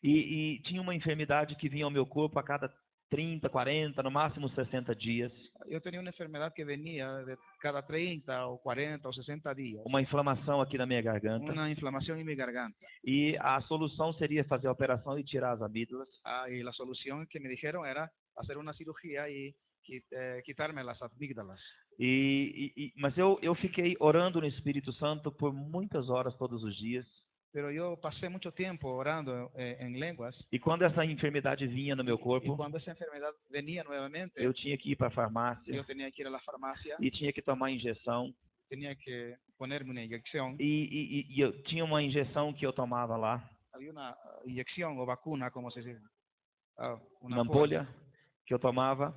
E tinha uma enfermidade que vinha ao meu corpo a cada 30, 40, no máximo 60 dias. Yo tenía una enfermedad que venía de cada 30 o 40 o 60 días. Uma inflamação aqui na minha garganta. Una inflamación en mi garganta. E a solução seria fazer a operação e tirar as amígdalas. Y la solución que me dijeron era hacer una cirugía y quitarme las amígdalas. Mas eu fiquei orando no Espírito Santo por muitas horas todos os dias. Pero yo pasé mucho tiempo orando en lenguas. E quando essa enfermidade vinha no meu Y corpo, cuando esa enfermedad venía nuevamente, eu tinha que ir para a farmácia yo tenía que ir a la farmacia, e tinha que tomar injeção. tenía que ponerme una inyección. E eu tinha uma injeção que eu tomava lá, Había una inyección o vacuna, como se dice, uma ampolha que eu tomava.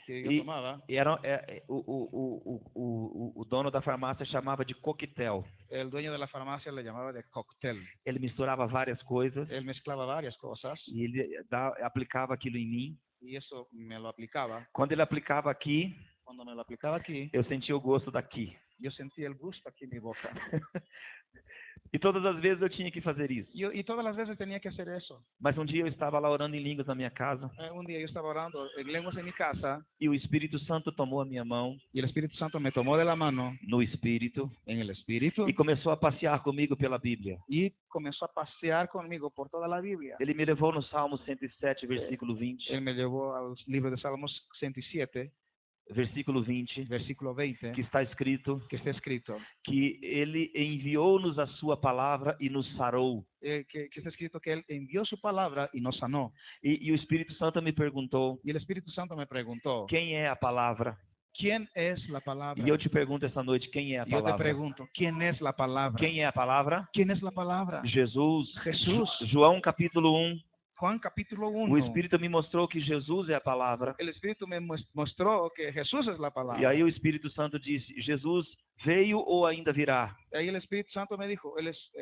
que yo tomaba. E era, o dono da farmácia chamava de coquetel. El dueño de la farmacia le llamaba de cóctel. Ele misturava várias coisas Él mezclaba varias cosas e ele aplicava aquilo em mim. y eso me lo aplicaba. Quando ele aplicava aqui, Cuando me lo aplicaba aquí, eu sentia o gosto daqui. yo sentía el gusto aquí en mi boca. E todas as vezes eu tinha que fazer isso. Y todas las veces tenía que hacer eso. Mas um dia eu estava lá orando em línguas na minha casa Un día yo estaba orando en lenguas en mi casa e o Espírito Santo tomou a minha mão y el Espíritu Santo me tomó de la mano no Espírito en el Espíritu e começou a passear comigo pela Bíblia. y comenzó a pasear conmigo por toda la Biblia. Ele me levou no Salmo 107, versículo 20. Él me llevó al libro de Salmos 107, Versículo 20, versículo 20, que está escrito que está escrito, que ele enviou-nos a sua palavra e nos sarou. que está escrito que Él envió su palabra y nos sanó. E o Espírito Santo me perguntou, Y el Espíritu Santo me preguntó, quem é a palavra? ¿quién es la palabra? E eu te pergunto esta noite, quem é a Y yo te palavra? pregunto, ¿quién es la palabra? Quem é a palavra? ¿Quién es la palabra? Jesus. Jesús. João capítulo 1. Juan capítulo O 1. Espírito me mostrou que Jesus é a palavra. El Espíritu me mostró que Jesús es la palabra. E aí o Espírito Santo disse, Jesus veio ou ainda virá? Y ahí el Espíritu Santo me dijo,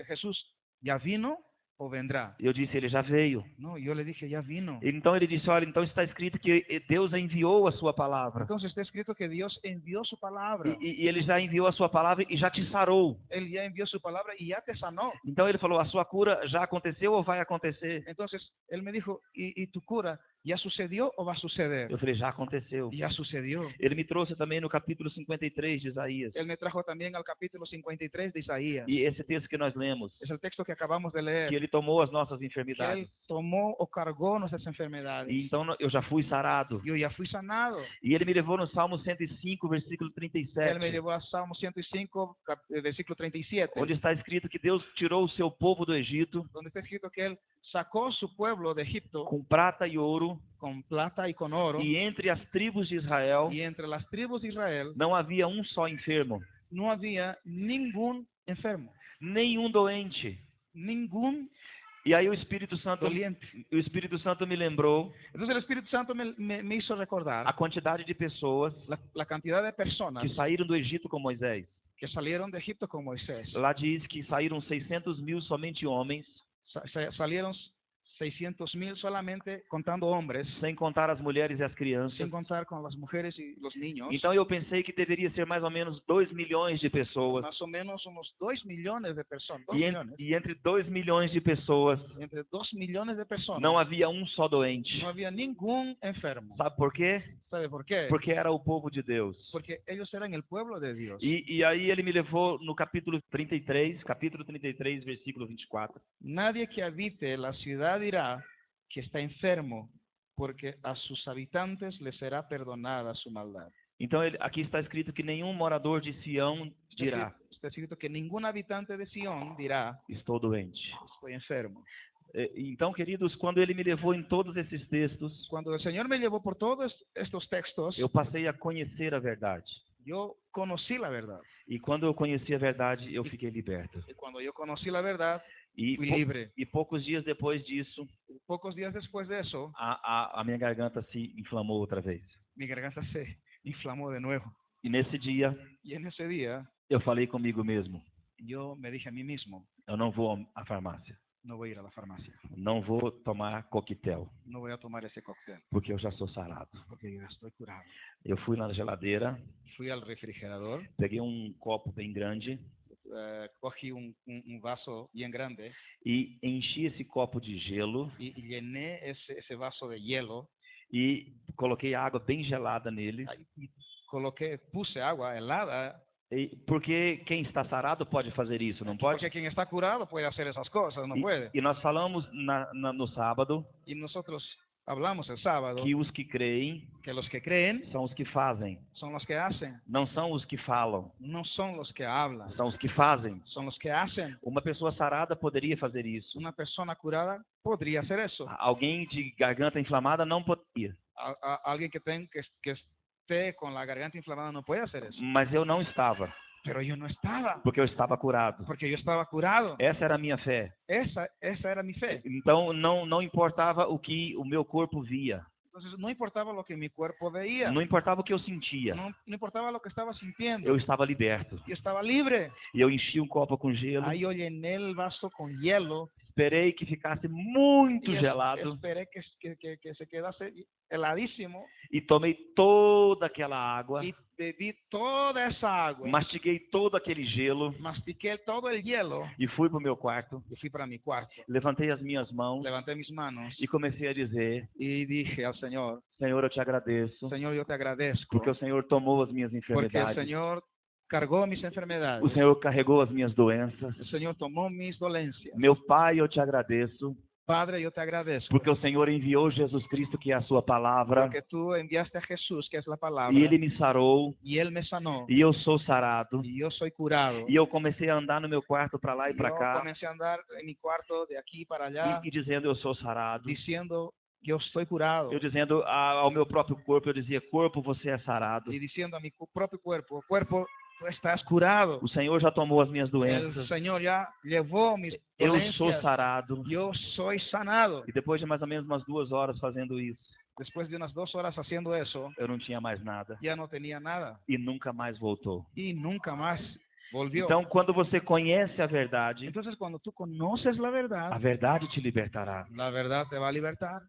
Jesús ya vino o vendrá. Eu disse, ele já veio. No, yo le dije, ya vino. Então ele disse, olha, então está escrito que Deus enviou a sua palavra. Entonces está escrito que Dios envió su palabra. E ele já enviou a sua palavra e já te sarou. Él ya envió su palabra y ya te sanó. Então ele falou, a sua cura já aconteceu ou vai acontecer? Entonces él me dijo, ¿y tu cura ya sucedió o va a suceder? Eu falei, já aconteceu. Ya sucedió. Ele me trouxe também no capítulo 53 de Isaías. Él me trajo también al capítulo 53 de Isaías. E esse texto que nós lemos, Es el texto que acabamos de leer. que ele tomou as nossas Que enfermidades. Él tomó o cargó nuestras enfermedades. E então eu já fui sarado. Yo ya fui sanado. E ele me levou no Salmo 105, versículo Él me 37, llevó a Salmo 105, versículo 37, onde está escrito que Deus tirou o seu povo do Egito donde está escrito que Él sacó su pueblo de Egipto com prata e ouro, con plata y con oro, e entre as tribos de Israel y entre las tribus de Israel não havia um só enfermo, no había ningún enfermo, nenhum doente. ningún E aí o Espírito Santo me lembrou Entonces el Espíritu Santo me hizo recordar a quantidade de pessoas la cantidad de personas que saíram do Egito com Moisés. que salieron de Egipto con Moisés. Lá diz que saíram 600.000 somente homens, Salieron 600,000 solamente contando hombres, sem contar as mulheres e as crianças. sin contar con las mujeres y los niños. Então eu pensei que deveria ser mais ou menos 2 milhões de pessoas. Más o menos unos 2 millones de personas. E entre 2 milhões de pessoas, Entre 2 millones de personas não havia um só doente. no había ningún enfermo. Sabe por quê? ¿Sabe por qué? Porque era o povo de Deus. Porque ellos eran el pueblo de Dios. E aí ele me levou no capítulo 33, versículo 24. Nadie que habite la ciudad dirá que está enfermo, porque a sus habitantes les será perdonada su maldad. Então aqui está escrito que nenhum morador de Sião dirá: Está escrito que ningún habitante de Sion dirá, estou doente. estoy enfermo. Então, queridos, quando ele me levou em todos esses textos, Cuando el Señor me llevó por todos estos textos, eu passei a conhecer a verdade. yo conocí la verdad. E quando eu conheci a verdade, eu fiquei liberto. Y cuando yo conocí la verdad, E, fui libre. e poucos dias depois disso, Pocos días después de eso, a minha garganta se inflamou outra vez. mi garganta se inflamó de nuevo. E nesse dia, Y en ese día, eu falei comigo mesmo: yo me dije a mí mismo, eu não vou à farmácia, no voy a ir a la farmacia, não vou tomar coquetel, no voy a tomar ese cóctel, porque eu já sou sarado. porque yo ya estoy curado. Eu fui na geladeira, Fui al refrigerador, peguei um copo bem grande cogí un vaso bien grande e enchi esse copo de gelo y llené ese vaso de hielo e coloquei água bem gelada nele. y puse agua helada, Porque quem está sarado pode fazer isso, não pode? porque quien está curado puede hacer esas cosas, no puede. E nós falamos no sábado Y nosotros hablamos el sábado que os que creem que los que creen são os que fazem, son los que hacen, não são os que falam, no son los que hablan, são os que fazem. son los que hacen. Uma pessoa sarada poderia fazer isso. Una persona curada podría hacer eso. Alguém de garganta inflamada não poderia. Alguien que esté con la garganta inflamada no puede hacer eso. Mas eu não estava, Pero yo no estaba, porque eu estava curado. porque yo estaba curado. Essa era a minha fé. Esa era mi fe. Então não importava o que o meu corpo via, Entonces no importaba lo que mi cuerpo veía, não importava o que eu sentia. no importaba lo que estaba sintiendo. Eu estava liberto. Yo estaba libre. E eu enchi um copo com gelo, Ahí yo llené el vaso con hielo esperei que ficasse muito y gelado esperé que se quedase heladísimo e tomei toda aquela água, y bebí toda esa agua, mastiguei todo aquele gelo mastiqué todo el hielo e fui para o meu quarto, y fui para mi cuarto. levantei as minhas mãos Levanté mis manos e comecei a dizer: y dije al Señor, Senhor, eu te agradeço, Señor, yo te agradezco porque o Senhor tomou as minhas porque el enfermidades, Señor cargó mis enfermedades, o Senhor carregou as minhas doenças. el Señor tomó mis dolencias. Meu Pai, eu te agradeço, Padre, yo te agradezco porque o Senhor enviou Jesus Cristo, que é a sua palavra, porque tú enviaste a Jesús, que es la palabra, e Ele me sarou, y Él me sanó, e eu sou sarado. y yo soy curado. E eu comecei a andar no meu quarto para lá e para Yo cá, comencé a andar en mi cuarto de aquí para allá e dizendo: eu sou sarado. diciendo que yo estoy curado Eu dizendo ao meu próprio corpo, eu dizia: corpo, você é sarado. y diciendo a mi propio cuerpo, cuerpo, tú estás curado. O Senhor já tomou as minhas El doenças. Señor ya llevó mis Eu sou dolencias. sarado. Yo soy sanado. E depois de mais ou menos umas 2 horas fazendo isso, Después de unas 2 horas haciendo eso, eu não tinha mais nada. ya no tenía nada E nunca mais voltou. y nunca más volvió. Então, quando você conhece a verdade, Entonces, cuando tú conoces la a verdad, verdade te libertará. la verdad te va a libertar.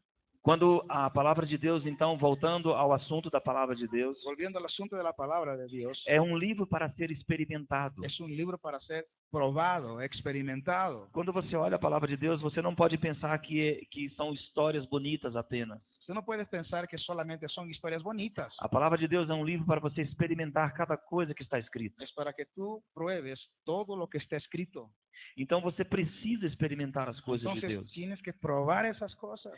Quando a palavra de Deus, então, voltando ao assunto da palavra de Deus, Volviendo al asunto de la palabra de Dios, é um livro para ser experimentado. es un libro para ser probado, experimentado. Quando você olha a palavra de Deus, você não pode pensar que são histórias bonitas apenas. Usted no puede pensar que solamente son historias bonitas. A palavra de Deus é um livro para você experimentar cada coisa que está escrita. Es para que tú pruebes todo lo que está escrito. Então você precisa experimentar as coisas de Entonces Deus. tienes que probar esas cosas.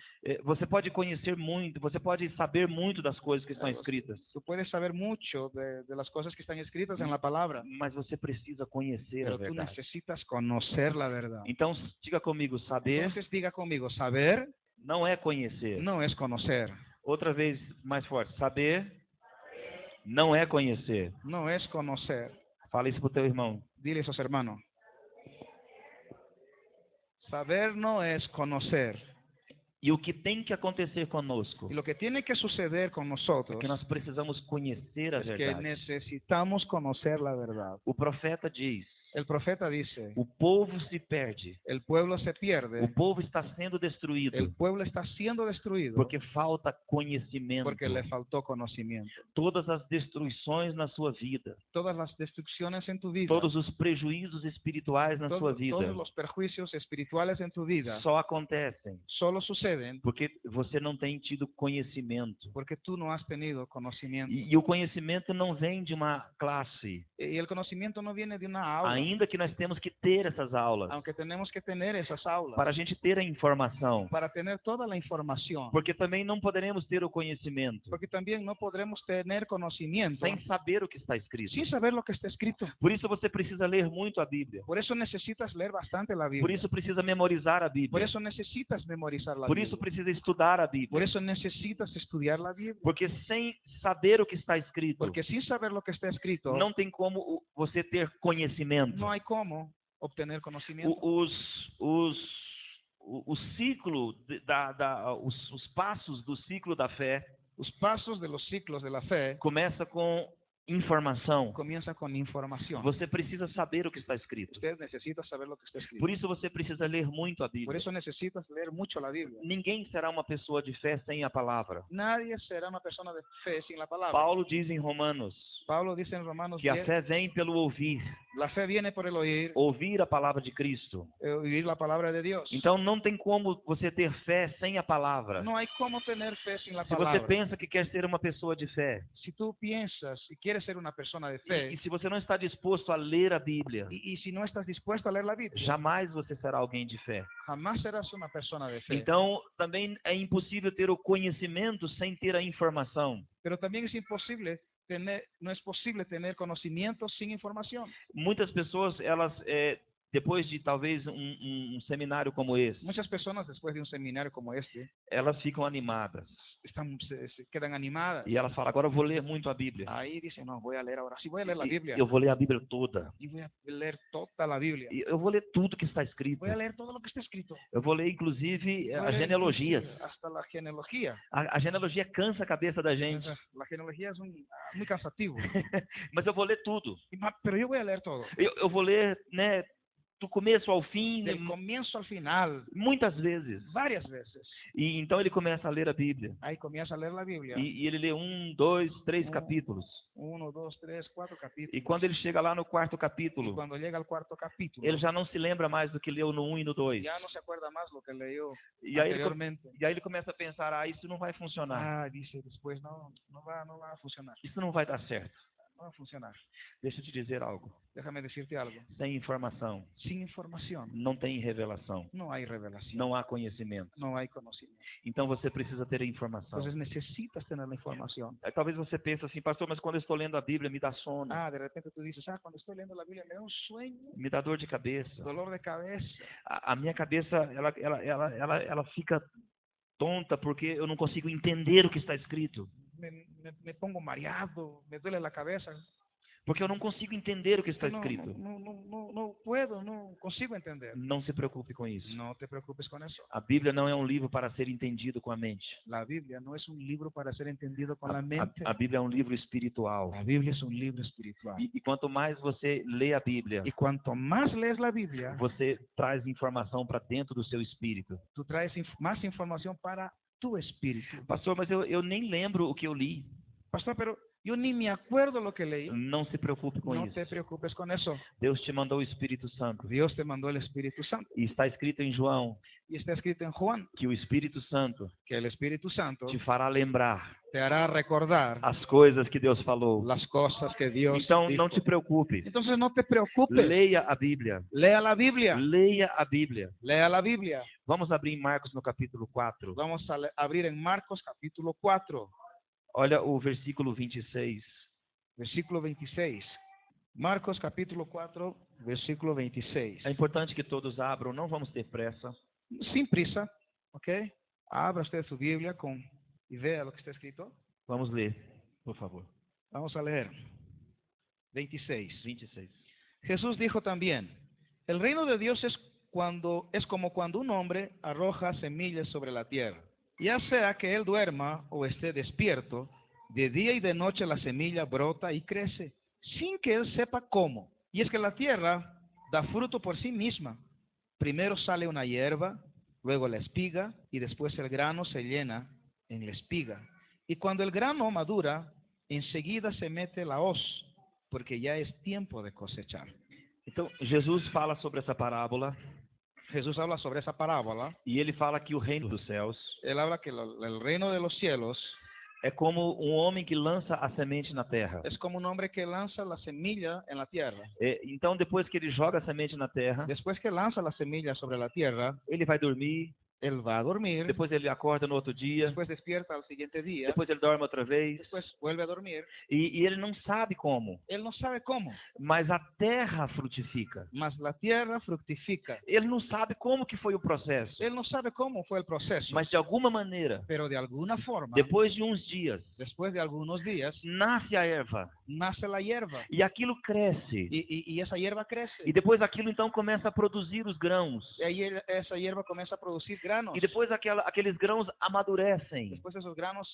Você pode conhecer muito, você pode saber muito das coisas que estão escritas, Tú puedes saber mucho de las cosas que están escritas en la palabra, mas você precisa conhecer a pero tú verdade. necesitas conocer la verdad. Então diga comigo, saber Entonces diga conmigo, saber não é conhecer. no es conocer, Outra vez mais forte, saber não é conhecer. no es conocer. Fala isso pro teu irmão. Dile eso, hermano. Saber no es conocer. E o que tem que acontecer conosco Y lo que tiene que suceder con é nosotros que nós precisamos conhecer a es que verdade. necesitamos conocer la verdad. O profeta diz: El profeta dice, o povo se perde, el pueblo se o pierde, povo está sendo destruído el pueblo está siendo destruido porque falta conhecimento. porque le faltó conocimiento. Todas as destruições na sua vida, Todas las destrucciones en tu vida, todos os prejuízos espirituais na sua vida, todos los perjuicios espirituales en tu vida, só acontecem solo suceden porque você não tem tido conhecimento. porque tú no has tenido conocimiento. E o conhecimento não vem de uma classe, Y el conocimiento no viene de una aula, ainda que nós temos que ter essas aulas aunque tenemos que tener esas aulas para a gente ter a informação, para tener toda la información, porque também não poderemos ter o conhecimento porque también no podremos tener conocimiento sem saber o que está escrito. sin saber lo que está escrito. Por isso você precisa ler muito a Bíblia. Por eso necesitas leer bastante la Por Biblia. isso precisa memorizar a Por Bíblia. eso necesitas memorizar la Por Biblia. isso precisa estudar a Por Bíblia. eso necesitas estudiar la Biblia. Porque sem saber o que está escrito, Porque sin saber lo que está escrito, não tem como você ter conhecimento. no hay cómo obtener conocimiento. O ciclo, os passos do ciclo da fé Los pasos de los ciclos de la fe começa com informação. comienza con información. Você precisa saber o que está escrito. Usted necesita saber lo que está escrito. Por isso você precisa ler muito a Por Bíblia. eso necesitas leer mucho la Biblia. Ninguém será uma pessoa de fé sem a palavra. Nadie será una persona de fe sin la palabra. Paulo diz em Romanos Pablo dice en Romanos que a 10, fé vem pelo ouvir, la fe viene por el ouvir a palavra de Cristo. oír la palabra de Dios. Então não tem como você ter fé sem a palavra. No hay cómo tener fe sin la Se você palabra. pensa que quer ser uma pessoa de fé, Si tú piensas y quieres ser una persona de e fe, se você não está disposto a ler a Bíblia, y si no estás dispuesto a leer la Biblia, jamais você será alguém de fé. jamás serás una persona de fe. Então também é impossível ter o conhecimento sem ter a informação. Pero también es imposible no es posible tener conocimiento sin información. Muitas pessoas, elas depois de talvez um seminário como esse, Muchas personas después de un seminario como este elas ficam animadas. se quedan animadas. E elas falam, agora eu vou ler muito a Bíblia. Ahí dicen, no, voy a leer ahora sí, voy a leer la Biblia. Eu vou ler a Bíblia toda. Y voy a leer toda la Biblia. E eu vou ler tudo que está escrito. Voy a leer todo lo que está escrito. Eu vou ler, inclusive, Voy a as leer genealogias. hasta la genealogía. A genealogia cansa a cabeça da gente. La genealogía es muy cansativo. Mas eu vou ler tudo. Pero yo voy a leer todo. Eu vou ler, né, do começo ao fim, Del comienzo al final, muitas vezes. varias veces. E então ele começa a ler a Bíblia. Ahí comienza a leer la Biblia. E ele lê 1, 2, 3 capítulos. 1, 2, 3, 4 capítulos. E quando ele chega lá no quarto Y capítulo, cuando llega al cuarto capítulo, ele já não se lembra mais do que leu no 1 e no 2. ya no se acuerda más lo que leyó E aí, anteriormente. ele começa a pensar, isso não vai funcionar. Ah, dice después, no va a funcionar. Isso não vai dar certo. No va a funcionar. Deixa eu te dizer algo. Déjame decirte algo. Sem informação, Sin información não tem revelação. no hay revelación. Não há conhecimento. No hay conocimiento. Então você precisa ter a informação. Entonces necesitas tener la información. Talvez você pense assim, pastor, mas quando eu estou lendo a Bíblia me dá sono, Ah, de repente tú dices, cuando estoy leyendo la Biblia me da un sueño, me dá dor de cabeça. dolor de cabeza. A minha cabeça, ela fica tonta porque eu não consigo entender o que está escrito. Me pongo mareado, me duele la cabeza. Porque eu não consigo entender o que está No, escrito. no puedo, no consigo entender. Não se preocupe com isso. No te preocupes con eso. A Bíblia não é um livro para ser entendido com a mente. La Biblia no es un libro para ser entendido con la mente. A Bíblia é um livro espiritual. La Biblia es un libro espiritual. E quanto mais você lê a Bíblia, Y cuanto más lees la Biblia, você traz informação para dentro do seu espírito. tú traes más información para tu espíritu. Pastor, mas eu nem lembro o que eu li. Pastor, pero yo ni me acuerdo lo que leí. Não se preocupe com No isso. te preocupes con eso. Deus te mandou o Espírito Santo. Dios te mandó el Espíritu Santo. E está escrito em João Y está escrito en Juan que o Espírito Santo que el Espíritu Santo te fará lembrar te hará recordar as coisas que Deus falou. las cosas que Dios Então dijo. não te preocupe. Entonces no te preocupes. Leia a Bíblia. Lea la Biblia. Leia a Bíblia. Lea la Biblia. Vamos abrir em Marcos no capítulo 4. Vamos a abrir en Marcos capítulo 4, Olha o versículo 26. versículo 26. Marcos capítulo 4, versículo 26. É importante que todos abram, não vamos ter pressa. Sin prisa, ¿ok? Abra usted su Biblia y vea lo que está escrito. Vamos ler, por favor. Vamos a leer. 26. 26. Jesús dijo también, el reino de Dios es como cuando un hombre arroja semillas sobre la tierra. Ya sea que él duerma o esté despierto, de día y de noche la semilla brota y crece, sin que él sepa cómo. Y es que la tierra da fruto por sí misma. Primero sale una hierba, luego la espiga y después el grano se llena en la espiga. Y cuando el grano madura, enseguida se mete la hoz, porque ya es tiempo de cosechar. Então, Jesus fala sobre essa parábola Jesús habla sobre esa parábola. e ele fala que o reino dos céus Él habla que el reino de los cielos é como um homem que lança a semente na terra. es como un hombre que lanza la semilla en la tierra. Então, depois que ele joga a semente na terra, Después que lanza la semilla sobre la tierra, ele vai dormir, él va a dormir, depois ele acorda no outro dia, después despierta al siguiente día, depois ele dorme outra vez, después vuelve a dormir. e ele não sabe como, Él no sabe cómo, mas a terra frutifica. mas la tierra fructifica. Ele não sabe como que foi o processo, Él no sabe cómo fue el proceso, mas de alguma maneira, pero de alguna forma, depois de uns dias, después de algunos días, nasce a erva nace la hierba e aquilo cresce. y esa hierba crece. E depois aquilo então começa a produzir os grãos. Y ahí esa hierba comienza a producir granos. E depois aqueles grãos amadurecem. Después esos granos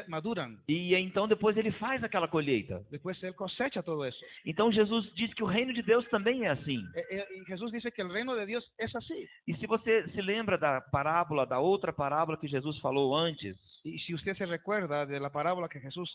maduran. E então depois ele faz aquela colheita. Después él cosecha todo eso. Então Jesus diz que o reino de Deus também é assim. Y Jesús dice que el reino de Dios es así. E se você se lembra da parábola, da outra parábola que Jesus falou antes, Y si usted se recuerda de la parábola que Jesús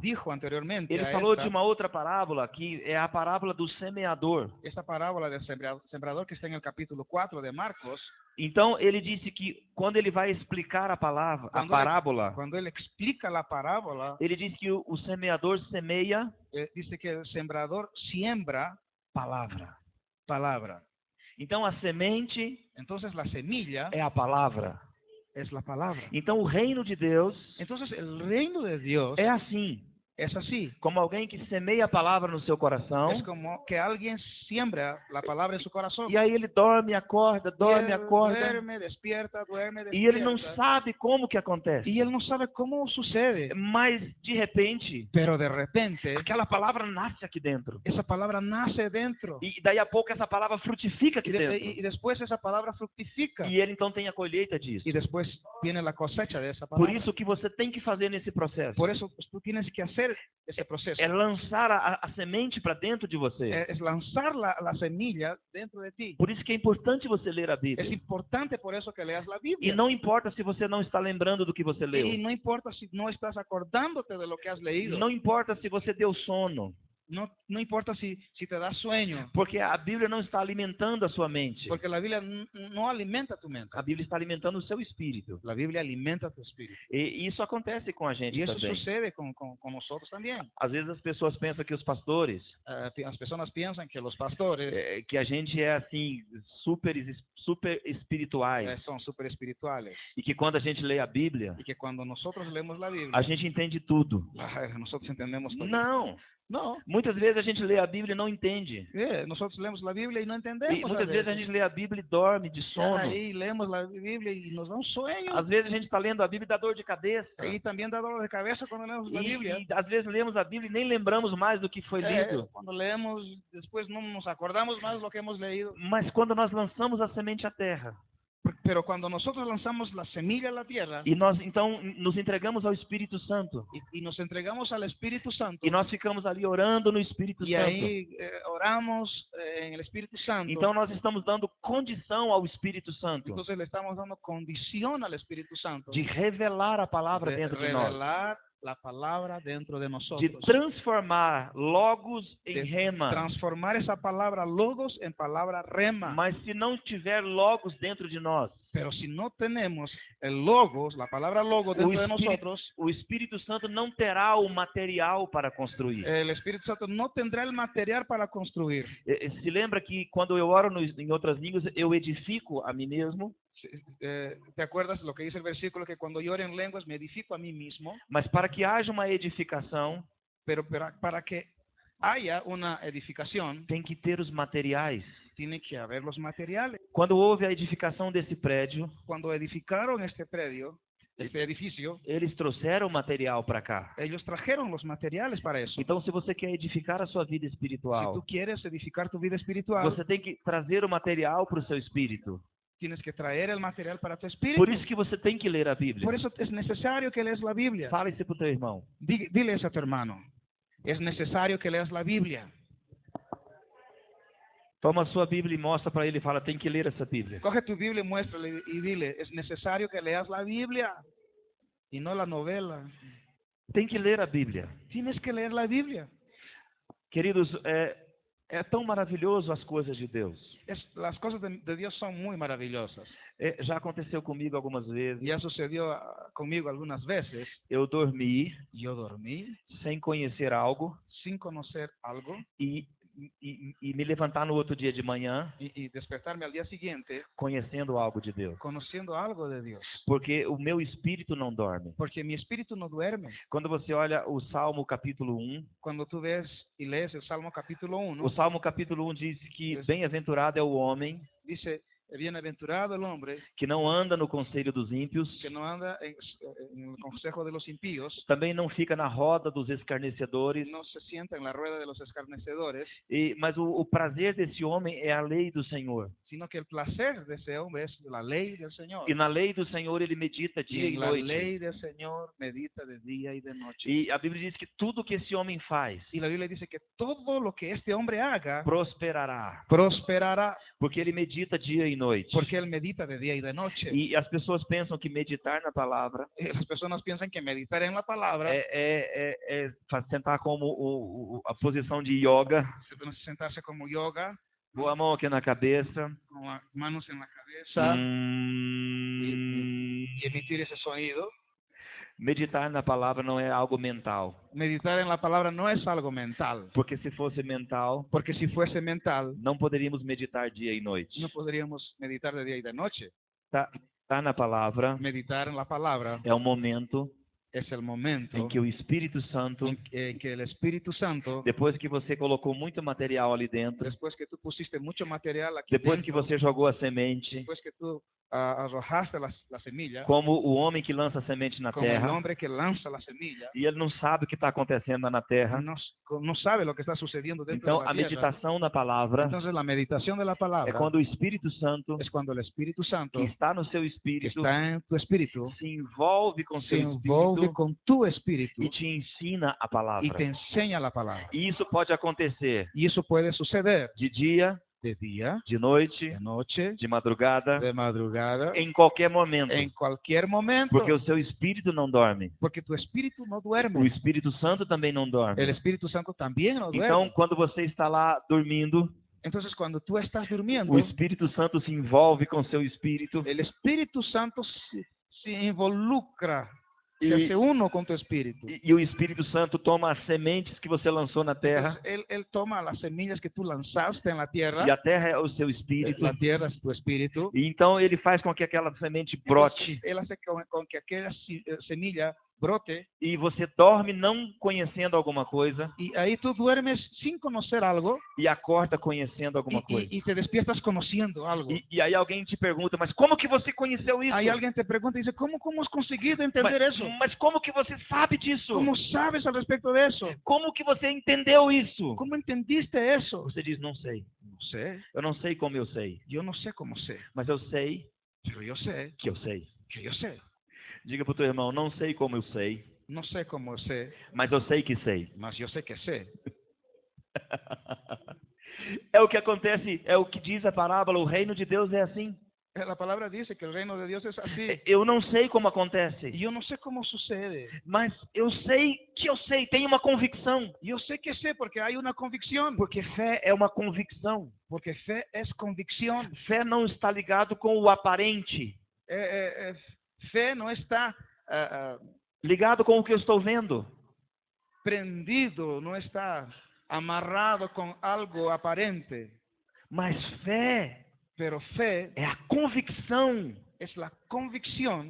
dijo anteriormente, ele a falou esta, de uma outra parábola que é a parábola do semeador. esta parábola del sembrador que está en el capítulo 4 de Marcos. Então ele disse que quando ele vai explicar a parábola, Cuando él explica la parábola, ele diz que o semeador semeia dice que el sembrador siembra palavra. palabra. Então a semente Entonces la semilla é a palavra. es la palabra. Então o reino de Deus Entonces el reino de Dios é assim, es así. como alguém que semeia a palavra no seu coração, Es como que alguien siembra la palabra en su corazón. e aí ele dorme, acorda, dorme, Y él acorda, duerme, despierta, duerme, e ele não despierta. sabe como que acontece. Y él no sabe cómo sucede. Mas de repente, Pero de repente, aquela palavra nasce aqui dentro. esa palabra nace dentro. E daí a pouco essa palavra frutifica aqui Y dentro. después esa palabra fructifica. E ele então tem a colheita disso. Y después viene la cosecha de esa Por palabra. isso o que você tem que fazer nesse processo Por eso tú tienes que hacer ese proceso. é lançar a semente para dentro de você. Es lanzar la semilla dentro de ti. Por isso que é importante você ler a Es Bíblia. importante por eso que leas la E Biblia. não importa se você não está lembrando do que você Y leu. no importa si no estás acordándote de lo que has leído. Não importa se você deu sono. No importa si te da sueño. Porque a Bíblia não está alimentando a sua mente. Porque la Biblia no alimenta tu mente. A Bíblia está alimentando o seu espírito. La Biblia alimenta tu espíritu. E isso acontece com a gente Y eso também. sucede con nosotros también. Às vezes as pessoas pensam que os pastores, Las personas piensan que los pastores que a gente é assim, super espirituais. son súper espirituales. E que quando a gente lê a Bíblia, Y que cuando nosotros leemos la a Biblia, gente entende tudo. nosotros entendemos todo. Não. No. Muitas vezes a gente lê a Bíblia e não entende. Nosotros leemos la Biblia y no E entendemos. muitas vezes a gente lê a Bíblia e dorme de sono. Ahí leemos la Biblia y nos da un sueño. Às vezes a gente está lendo a Bíblia e dá dor de cabeça. Ahí también da dolor de cabeza cuando leemos la Biblia. E às vezes lemos a Bíblia e nem lembramos mais do que foi lido. Cuando leemos, después no nos acordamos más de lo que hemos leído. Mas quando nós lançamos a semente à terra Pero cuando nosotros lanzamos la semilla a la tierra e nós então nos entregamos ao Espírito Santo y nos entregamos al Espíritu Santo, e nós ficamos ali orando no Espírito y Santo, ahí oramos en el Espíritu Santo, então nós estamos dando condição ao Espírito Santo entonces le estamos dando condición al Espíritu Santo de revelar a palavra de dentro de nós, revelar la palabra dentro de de nosotros, transformar logos em de rema. transformar esa palabra logos en palabra rema. Mas se não tiver logos dentro de nós, Pero si no tenemos el logos, la palabra logos dentro de nosotros, o Espírito Santo não terá o material para construir. el Espíritu Santo no tendrá el material para construir. Se lembra que quando eu oro em outras línguas, eu edifico a mim mesmo, ¿Te acuerdas lo que dice el versículo? Que cuando yo oro en lenguas me edifico a mí mismo, mas para que haja uma edificação, pero para que haya una edificación, tem que ter os materiais. tiene que haber los materiales. Quando houve a edificação desse prédio, Cuando edificaron este predio, este edificio, eles trouxeram o material para cá. ellos trajeron los materiales para eso. Então, se você quer edificar a sua vida Si tú espiritual, quieres edificar tu vida espiritual, você tem que trazer o material para o seu espírito. tienes que traer el material para tu espíritu. Por isso que você tem que ler a Bíblia. Por eso es necesario que leas la Biblia. Fala isso para o teu irmão. Dile eso a tu hermano. Es necesario que leas la Biblia. Toma a sua Bíblia e mostra para ele e fala, tem que ler essa Bíblia. Coge tu Biblia y muéstrale y dile, es necesario que leas la Biblia y no la novela. Tem que ler a Bíblia. Tienes que leer la Biblia. Queridos, é tão maravilhoso as coisas de Deus. Las cosas de Dios son muy maravillosas. Já aconteceu comigo algumas vezes. Ya sucedió conmigo algunas veces. Eu dormi Yo dormí sem conhecer algo sin conocer algo e me levantar no outro dia de manhã y despertarme al día siguiente conhecendo algo de Deus. conociendo algo de Dios. Porque o meu espírito não dorme. Porque mi espíritu no duerme. Quando você olha o Salmo capítulo 1, Cuando tú ves y lees el Salmo capítulo 1, o Salmo capítulo 1 diz que bem-aventurado é o homem dice, bienaventurado el hombre que não anda no conselho dos ímpios, que no anda en el consejo de los impíos, também não fica na roda dos escarnecedores, no se sienta en la rueda de los escarnecedores, mas o prazer desse homem é a lei do Senhor. sino que el placer de ese hombre es la ley del Señor. E na lei do Senhor ele medita dia Y e en la noite. ley del Señor medita de día y de noche. E a Bíblia diz que tudo que esse homem faz Y la Biblia dice que todo lo que este hombre haga prosperará, prosperará, porque ele medita dia e noite. porque él medita de día y de noche. E as pessoas pensam que meditar na palavra Y las personas piensan que meditar en la palabra sentar como a posição de yoga, es sentarse como yoga, pôr a mão aqui na cabeça, con las manos en la cabeza Hum. y emitir ese sonido. Meditar na palavra não é algo mental, Meditar en la palabra no es algo mental, porque se fosse mental, porque si fuese mental, não poderíamos meditar dia e noite. no podríamos meditar de día y de noche. Tá na palavra, Meditar en la palabra é um momento es el momento em que o Espírito Santo, en que el Espíritu Santo, depois que você colocou muito material ali dentro, después que tú pusiste mucho material aquí depois que dentro, você jogou a semente, después que tú arrojaste la semilla, como o homem que lança a semente na como el terra, hombre que lanza la semilla, e ele não sabe o que está acontecendo na terra. no sabe lo que está sucediendo dentro Então, de la a tierra. meditação na palavra Entonces la meditación de la palabra é quando o Espírito Santo, es cuando el Espíritu Santo que está no seu que espírito, está en tu espíritu se envolve com se seu envolve espírito con tu espíritu e te ensina a y palavra. te enseña la palabra. E isso pode acontecer Y eso puede suceder de dia, de día, de noite, de noche, de madrugada, de madrugada, em qualquer momento, en cualquier momento, porque o seu espírito não dorme. porque tu espíritu no O duerme. Espírito Santo também não dorme. El Espíritu Santo también no duerme. Então, quando você está lá dormindo, Entonces, cuando tú estás durmiendo, o Espírito Santo se envolve com seu espírito el Espíritu Santo se involucra, se e, hace uno con tu espíritu. e o Espírito Santo toma as sementes que você lançou na terra, Entonces, él toma las semillas que tú lanzaste en la tierra, e a terra é o seu espírito, la tierra es tu espíritu, e então ele faz com que aquela semente brote, él hace con que aquella semilla brote, e você dorme não conhecendo alguma coisa, y ahí tú duermes sin conocer algo e acorda conhecendo alguma coisa. y te despiertas conociendo algo. E aí alguém te pergunta, mas como que você conheceu isso? Ahí alguien te pregunta y dice, ¿cómo has conseguido entender eso? Mas como que você sabe disso? ¿Cómo sabes al respecto de eso? Como que você entendeu isso? ¿Cómo entendiste eso? Você diz, não sei. No sé, Eu não sei como eu sei, yo no sé cómo sé, mas eu sei pero yo sé que eu sei. que yo sé. Diga para o teu irmão, não sei como eu sei, No sé cómo sé, mas eu sei que sei. mas yo sé que sé. É o que acontece, é o que diz a parábola, o reino de Deus é assim. La palabra dice que el reino de Dios es así. Eu não sei como acontece, Y yo no sé cómo sucede. mas eu sei que eu sei, tenho uma convicção. Yo sé que sé porque hay una convicción. Porque fé é uma convicção. Porque fe es convicción. Fé não está ligado com o aparente, Fe no está ligado com o que eu estou vendo. prendido, no está amarrado con algo aparente. Mas fé Pero fe é a convicção es la convicción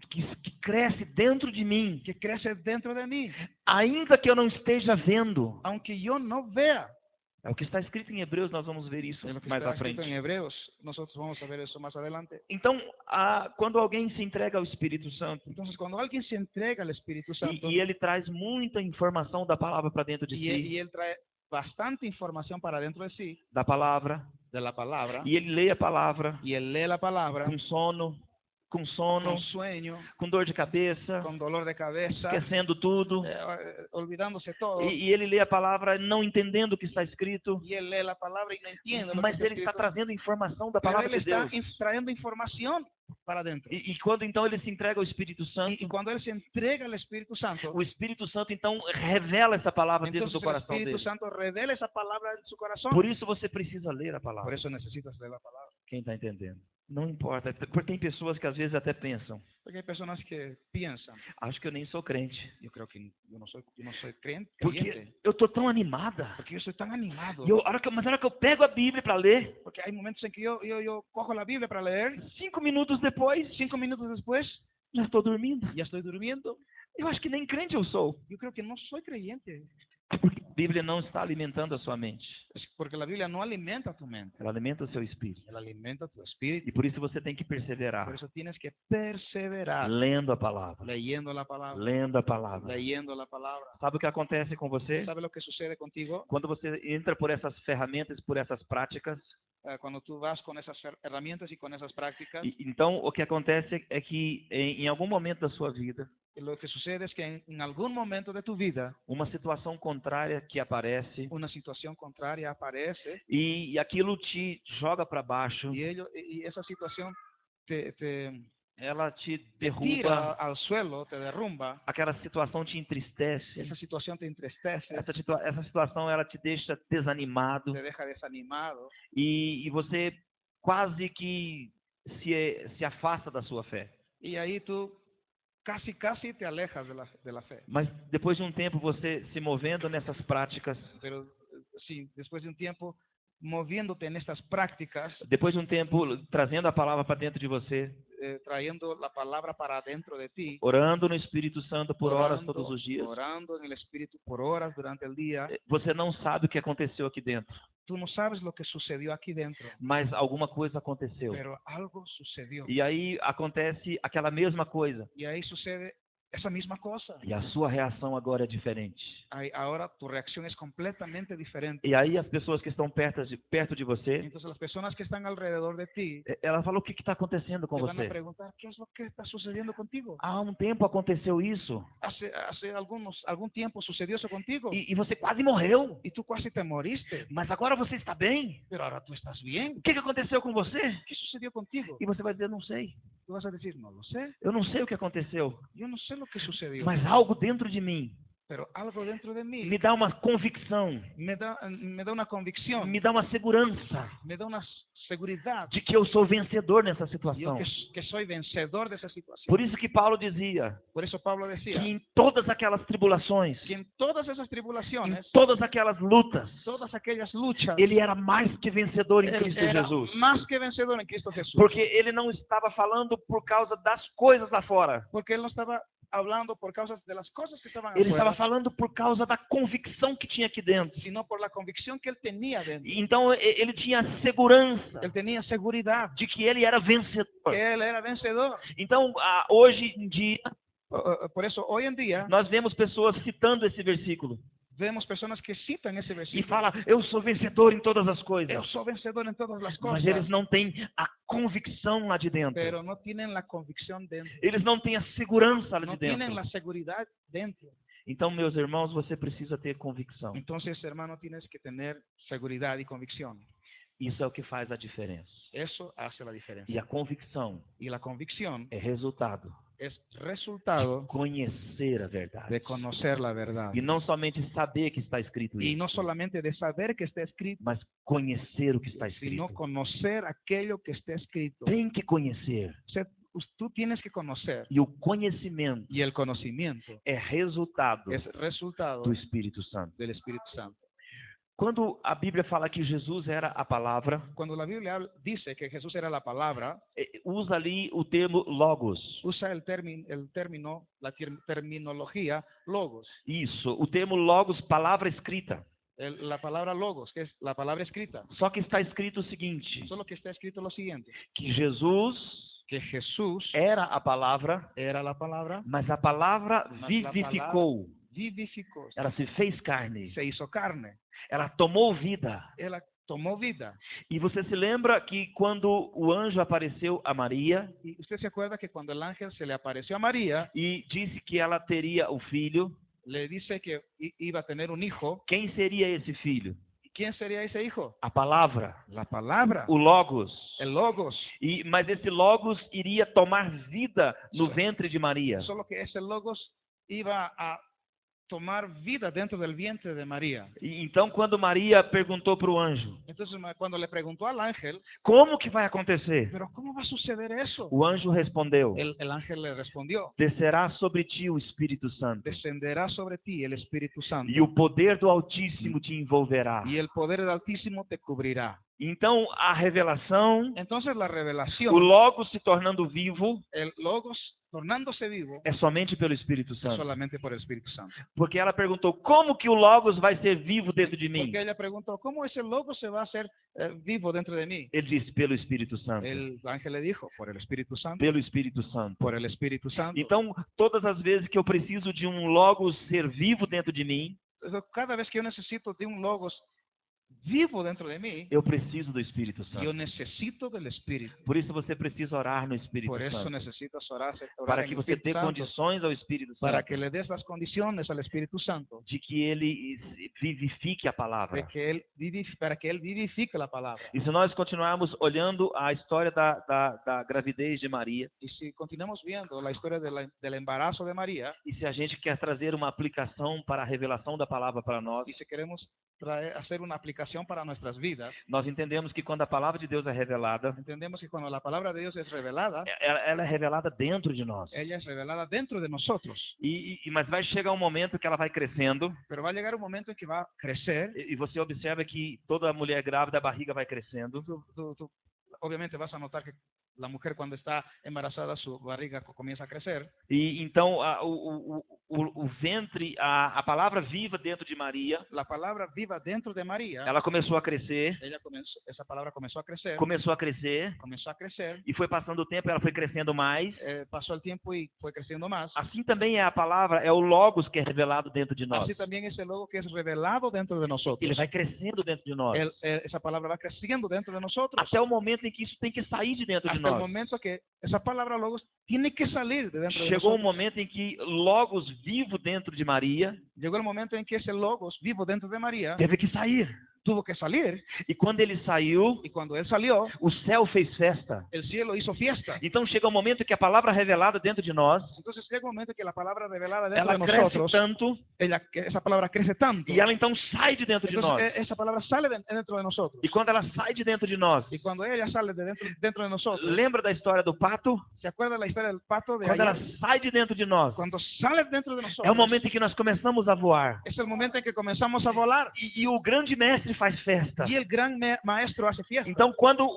que cresce dentro de mim, que crece dentro de mí, ainda que eu não esteja vendo. aunque yo no vea. É o que está escrito em Hebreus, nós vamos ver isso Es lo que mais está à frente. escrito en Hebreos. Nosotros vamos a ver eso más adelante. Então, quando alguém se entrega ao Espírito Santo, Entonces, cuando alguien se entrega al Espíritu Santo e ele traz muita informação da palavra para dentro de si, y él trae bastante información para dentro de sí, da palavra, de la palabra, e ele lê a palavra y él lee la palabra com sono, com sono, con sueño, com dor de cabeça, con dolor de cabeza, esquecendo tudo. olvidándose todo. E ele lê a palavra não entendendo o que está escrito, Y él lee la palabra y no entiende lo que mas está ele está escrito. trazendo informação da Pero palavra él de está Deus. trayendo información para adentro. E quando então ele se entrega ao Espírito Y Santo, cuando él se entrega al Espíritu Santo, o Espírito Santo então revela essa palavra dentro entonces do el coração Espíritu dele. Santo revela esa palabra en su corazón. Por isso você precisa ler a Por palavra. eso necesitas leer la palabra. Quem está entendendo? Não importa, porque tem pessoas que às vezes até pensam, Porque hay personas que piensan, acho que eu nem sou crente, yo creo que yo no soy creyente, porque eu estou tão animada. porque yo soy tan animado. Mas a hora que eu pego a Bíblia para ler, Porque hay momentos en que yo cojo la Biblia para leer, 5 minutos depois, 5 minutos después já estou dormindo. ya estoy durmiendo. Eu acho que nem crente eu sou. Yo creo que no soy creyente. Porque a Bíblia não está alimentando a sua mente. Es porque la Biblia no alimenta tu mente, Ela alimenta o seu espírito. ela alimenta tu espíritu. E por isso você tem que Por perseverar. eso tienes que perseverar Lendo a palavra. leyendo la palabra, Lendo a palavra. leyendo la palabra. Sabe o que acontece com você? ¿Sabes lo que sucede contigo? Quando você entra por essas ferramentas, por essas práticas, Cuando tú vas con esas herramientas y con esas prácticas, então o que acontece é que em algum momento da sua vida, lo que sucede es que en algún momento de tu vida, uma situação contrária que aparece una situación contraria aparece e aquilo te joga para baixo, y esa situación te ela te tira derruba, al suelo, te derrumba, aquela situação te entristece. esa situación te entristece, Essa situação ela te deixa desanimado te deja desanimado e você quase que se afasta da sua fé. y ahí tú casi te alejas de la fe. Mas depois de um tempo você se movendo nessas práticas, Pero sí, después de un tiempo moviéndote en estas prácticas, depois de um tempo trazendo a palavra para dentro de você, trayendo la palabra para adentro de ti, orando no Espírito Santo por horas orando, todos os dias, orando en el Espíritu por horas durante el día, você não sabe o que aconteceu aqui dentro, tú no sabes lo que sucedió aquí dentro, mas alguma coisa aconteceu. pero algo sucedió. E aí acontece aquela mesma coisa. Y ahí sucede esa misma cosa. E a sua reação agora é diferente. Ahora tu reacción es completamente diferente. E aí as pessoas que estão perto de você, Entonces las personas que están alrededor de ti ela fala o que está acontecendo com te van a você. preguntar, ¿qué es lo que está sucediendo contigo? Há um tempo aconteceu isso Hace algún tiempo sucedió eso contigo e você quase morreu, y tú casi te moriste, mas agora você está bem. pero ahora tú estás bien. O que aconteceu com você? ¿Qué sucedió contigo? E você vai dizer, não sei. Tú vas a decir, no lo sé, Eu não sei o que aconteceu, yo no sé lo que sucedió, mas algo dentro de mim pero algo dentro de mí me dá uma convicção, me da una convicción, me dá uma segurança me da una seguridad de que eu sou vencedor nessa yo situação. que soy vencedor de esa situación. Por isso que Paulo dizia Por eso Pablo decía que em todas aquelas tribulações, que en todas esas em tribulaciones, todas aquelas lutas, todas aquellas luchas, ele era mais que vencedor em él Cristo era Jesus. más que vencedor en Cristo Jesús. Porque ele não estava falando por causa das coisas lá fora. Porque él no estaba hablando por causa de las cosas que estaban Ele estava afuera, falando por causa da convicção que tinha aqui dentro. sino por la convicción que él tenía dentro. Então ele tinha segurança Él tenía seguridad de que ele era vencedor. que él era vencedor. Então, hoje em dia, Por eso hoy en día nós vemos pessoas citando esse versículo vemos personas que citan esse e versículo. fala: eu sou vencedor em todas as coisas. Eu sou vencedor en todas las Mas cosas. eles não têm a convicção lá de dentro. Pero no tienen la convicción dentro. Eles não têm a segurança lá No de tienen dentro. la seguridad dentro. Então, meus irmãos, você precisa ter convicção. Entonces, hermano, tienes que tener seguridad y convicción. Isso é o que faz a diferença. Eso hace la diferencia. E a convicção Y la convicción é resultado es resultado de conhecer a verdade. de conocer la verdad. E não somente saber que está escrito Y isso, no solamente de saber que está escrito, mas conhecer o que está sino escrito. conocer aquello que está escrito. Tem que conhecer. O sea, tú tienes que conocer. E o conhecimento Y el conocimiento é resultado es resultado do Espírito Santo. del Espíritu Santo. Quando a Bíblia fala que Jesus era a palavra, Cuando la Biblia dice que Jesús era la palabra, usa ali o termo logos. usa la terminología logos. Isso, o termo logos, palavra escrita. La palabra logos, que es la palabra escrita. Só que está escrito o seguinte, Solo que está escrito lo siguiente, que Jesus que Jesús era a palavra, era la palabra, mas a palavra Mas a vivificou. vivificó, Ela se fez carne. se hizo carne. Ela tomou vida. Él tomó vida. E você se lembra que quando o anjo apareceu a Maria Y usted se acuerda que cuando el ángel se le apareció a María, e disse que ela teria o filho, le dice que iba a tener un hijo. quem seria esse filho? ¿Y quién sería ese hijo? A palavra, La palabra, o Logos. el Logos. Mas esse Logos iria tomar vida no ventre de Maria. Solo que ese Logos iba a tomar vida dentro del vientre de María. E então, quando Maria perguntou para o anjo, Entonces, cuando le preguntó al ángel, como que vai acontecer? ¿pero cómo va a suceder eso? O anjo respondeu, El ángel le respondió, descerá sobre ti o Espírito Santo, descenderá sobre ti el Espíritu Santo e o poder do Altíssimo te envolverá. y el poder del Altísimo te cubrirá. Então, a revelação, Entonces la o revelación, Logos se tornando vivo, el Logos tornándose vivo, é somente pelo Espírito es Santo. solamente por el Espíritu Santo. Porque ela perguntou, como que o Logos vai ser vivo dentro de mim? Porque ella preguntó, ¿cómo ese Logos se va a hacer vivo dentro de mí? Ele disse, pelo Espírito Santo. El ángel le dijo, por el Espíritu Santo, Pelo Espírito Santo. por el Espíritu Santo. Então, todas as vezes que eu preciso de um Logos ser vivo dentro de mim, Cada vez que yo necesito de un Logos vivo dentro de mí, eu preciso do Espírito yo Santo. necesito del Espíritu. Por isso você precisa orar no Espírito Por eso Santo. necesitas orar Para en que el você Espíritu dê Santo, condições ao Espírito para Santo que le des las condiciones al Espíritu Santo, de que ele vivifique a de palavra. que para que Él vivifique la palabra. E se nós continuarmos olhando a história da gravidez de Maria, Y si continuamos viendo la historia del embarazo de María, e se a gente quer trazer uma aplicação para a revelação da palavra para nós, y si queremos hacer una aplicación para nuestras vidas, nós entendemos que quando a palavra de Deus é revelada, entendemos que cuando la palabra de Dios es revelada, ela é revelada dentro de nós. ella es revelada dentro de nosotros. Mas vai chegar um momento que ela vai crescendo, Pero va a llegar un momento en que va a crecer. e você observa que toda mulher grávida, a barriga vai crescendo, Tú obviamente vas a notar que la mujer cuando está embarazada, su barriga comienza a crecer. e então o ventre, a palavra viva dentro de Maria, La palabra viva dentro de María, ela começou a crescer, esa palabra comenzó a crecer, comenzó a crescer, e foi passando o tempo, ela foi crescendo mais. pasó el tiempo y fue creciendo más. Assim também é a palavra, é o Logos que é revelado dentro de nós. Así también ese logo que es revelado dentro de nosotros. Ele vai crescendo dentro de nós. Esa palabra va creciendo dentro de nosotros. Até o momento em que isso tem que sair de dentro de Hasta el nós. momento que esa palabra logos tiene que salir de dentro de Chegou um nosotros. momento em que Logos vivo dentro de Maria Llegó el momento en que ese logos vivo dentro de María teve que sair. tuvo que salir. E quando ele saiu, Y cuando él salió, o céu fez festa. el cielo hizo fiesta. Então chega um momento que a palavra revelada dentro de nós, Entonces llega un momento que la palabra revelada dentro ela de cresce nosotros, tanto, esa palabra crece tanto. e ela então sai de dentro de nós. Entonces esa palabra sale dentro de nosotros. E quando ela sai de dentro de nós, Y cuando ella sale dentro de nosotros, lembra da história do pato? ¿se acuerda la historia del pato de Quando ela ayer? sai de dentro de nós, Cuando sale dentro de nosotros, é o momento em que nós começamos a voar. es el momento en que comenzamos a volar. E o grande mestre faz festa. Y el gran maestro hace fiesta. Então, quando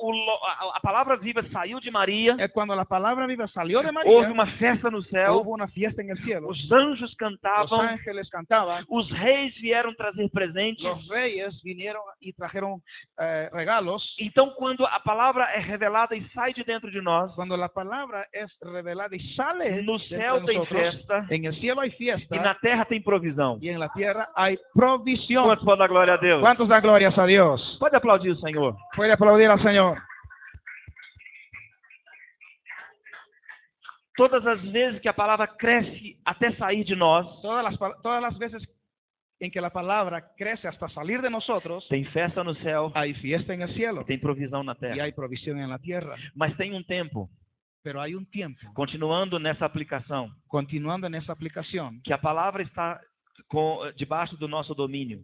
a palavra viva saiu de Maria, Cuando la palabra viva salió de María, houve uma festa no céu, hubo una fiesta en el cielo. os anjos Los cantavam, ángeles cantaban, os reis vieram trazer presentes. los reyes vinieron y trajeron regalos. Então, quando a palavra é revelada e sai de dentro de nós, Cuando la palabra es revelada y sale no dentro céu de tem nosotros, festa en el cielo hay fiesta e na terra tem provisão. y en la tierra hay provisión. Quantos podem dar glória a Deus? ¿Cuántos dan glorias a Dios? Pode aplaudir o Senhor. Puede aplaudir al Señor. Todas as vezes que a palavra cresce até sair de nós, Todas las veces en que la palabra crece hasta salir de nosotros, tem festa no céu hay fiesta en el cielo e tem provisão na y terra. hay provisión en la tierra. Mas tem um tempo, Pero hay un tiempo, continuando nessa aplicação, continuando en esa aplicación, que a palavra está debaixo do nosso domínio,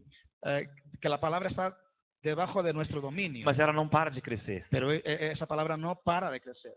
que la palabra está debajo de nuestro dominio, mas ela não para de crescer. pero esa palabra no para de crecer.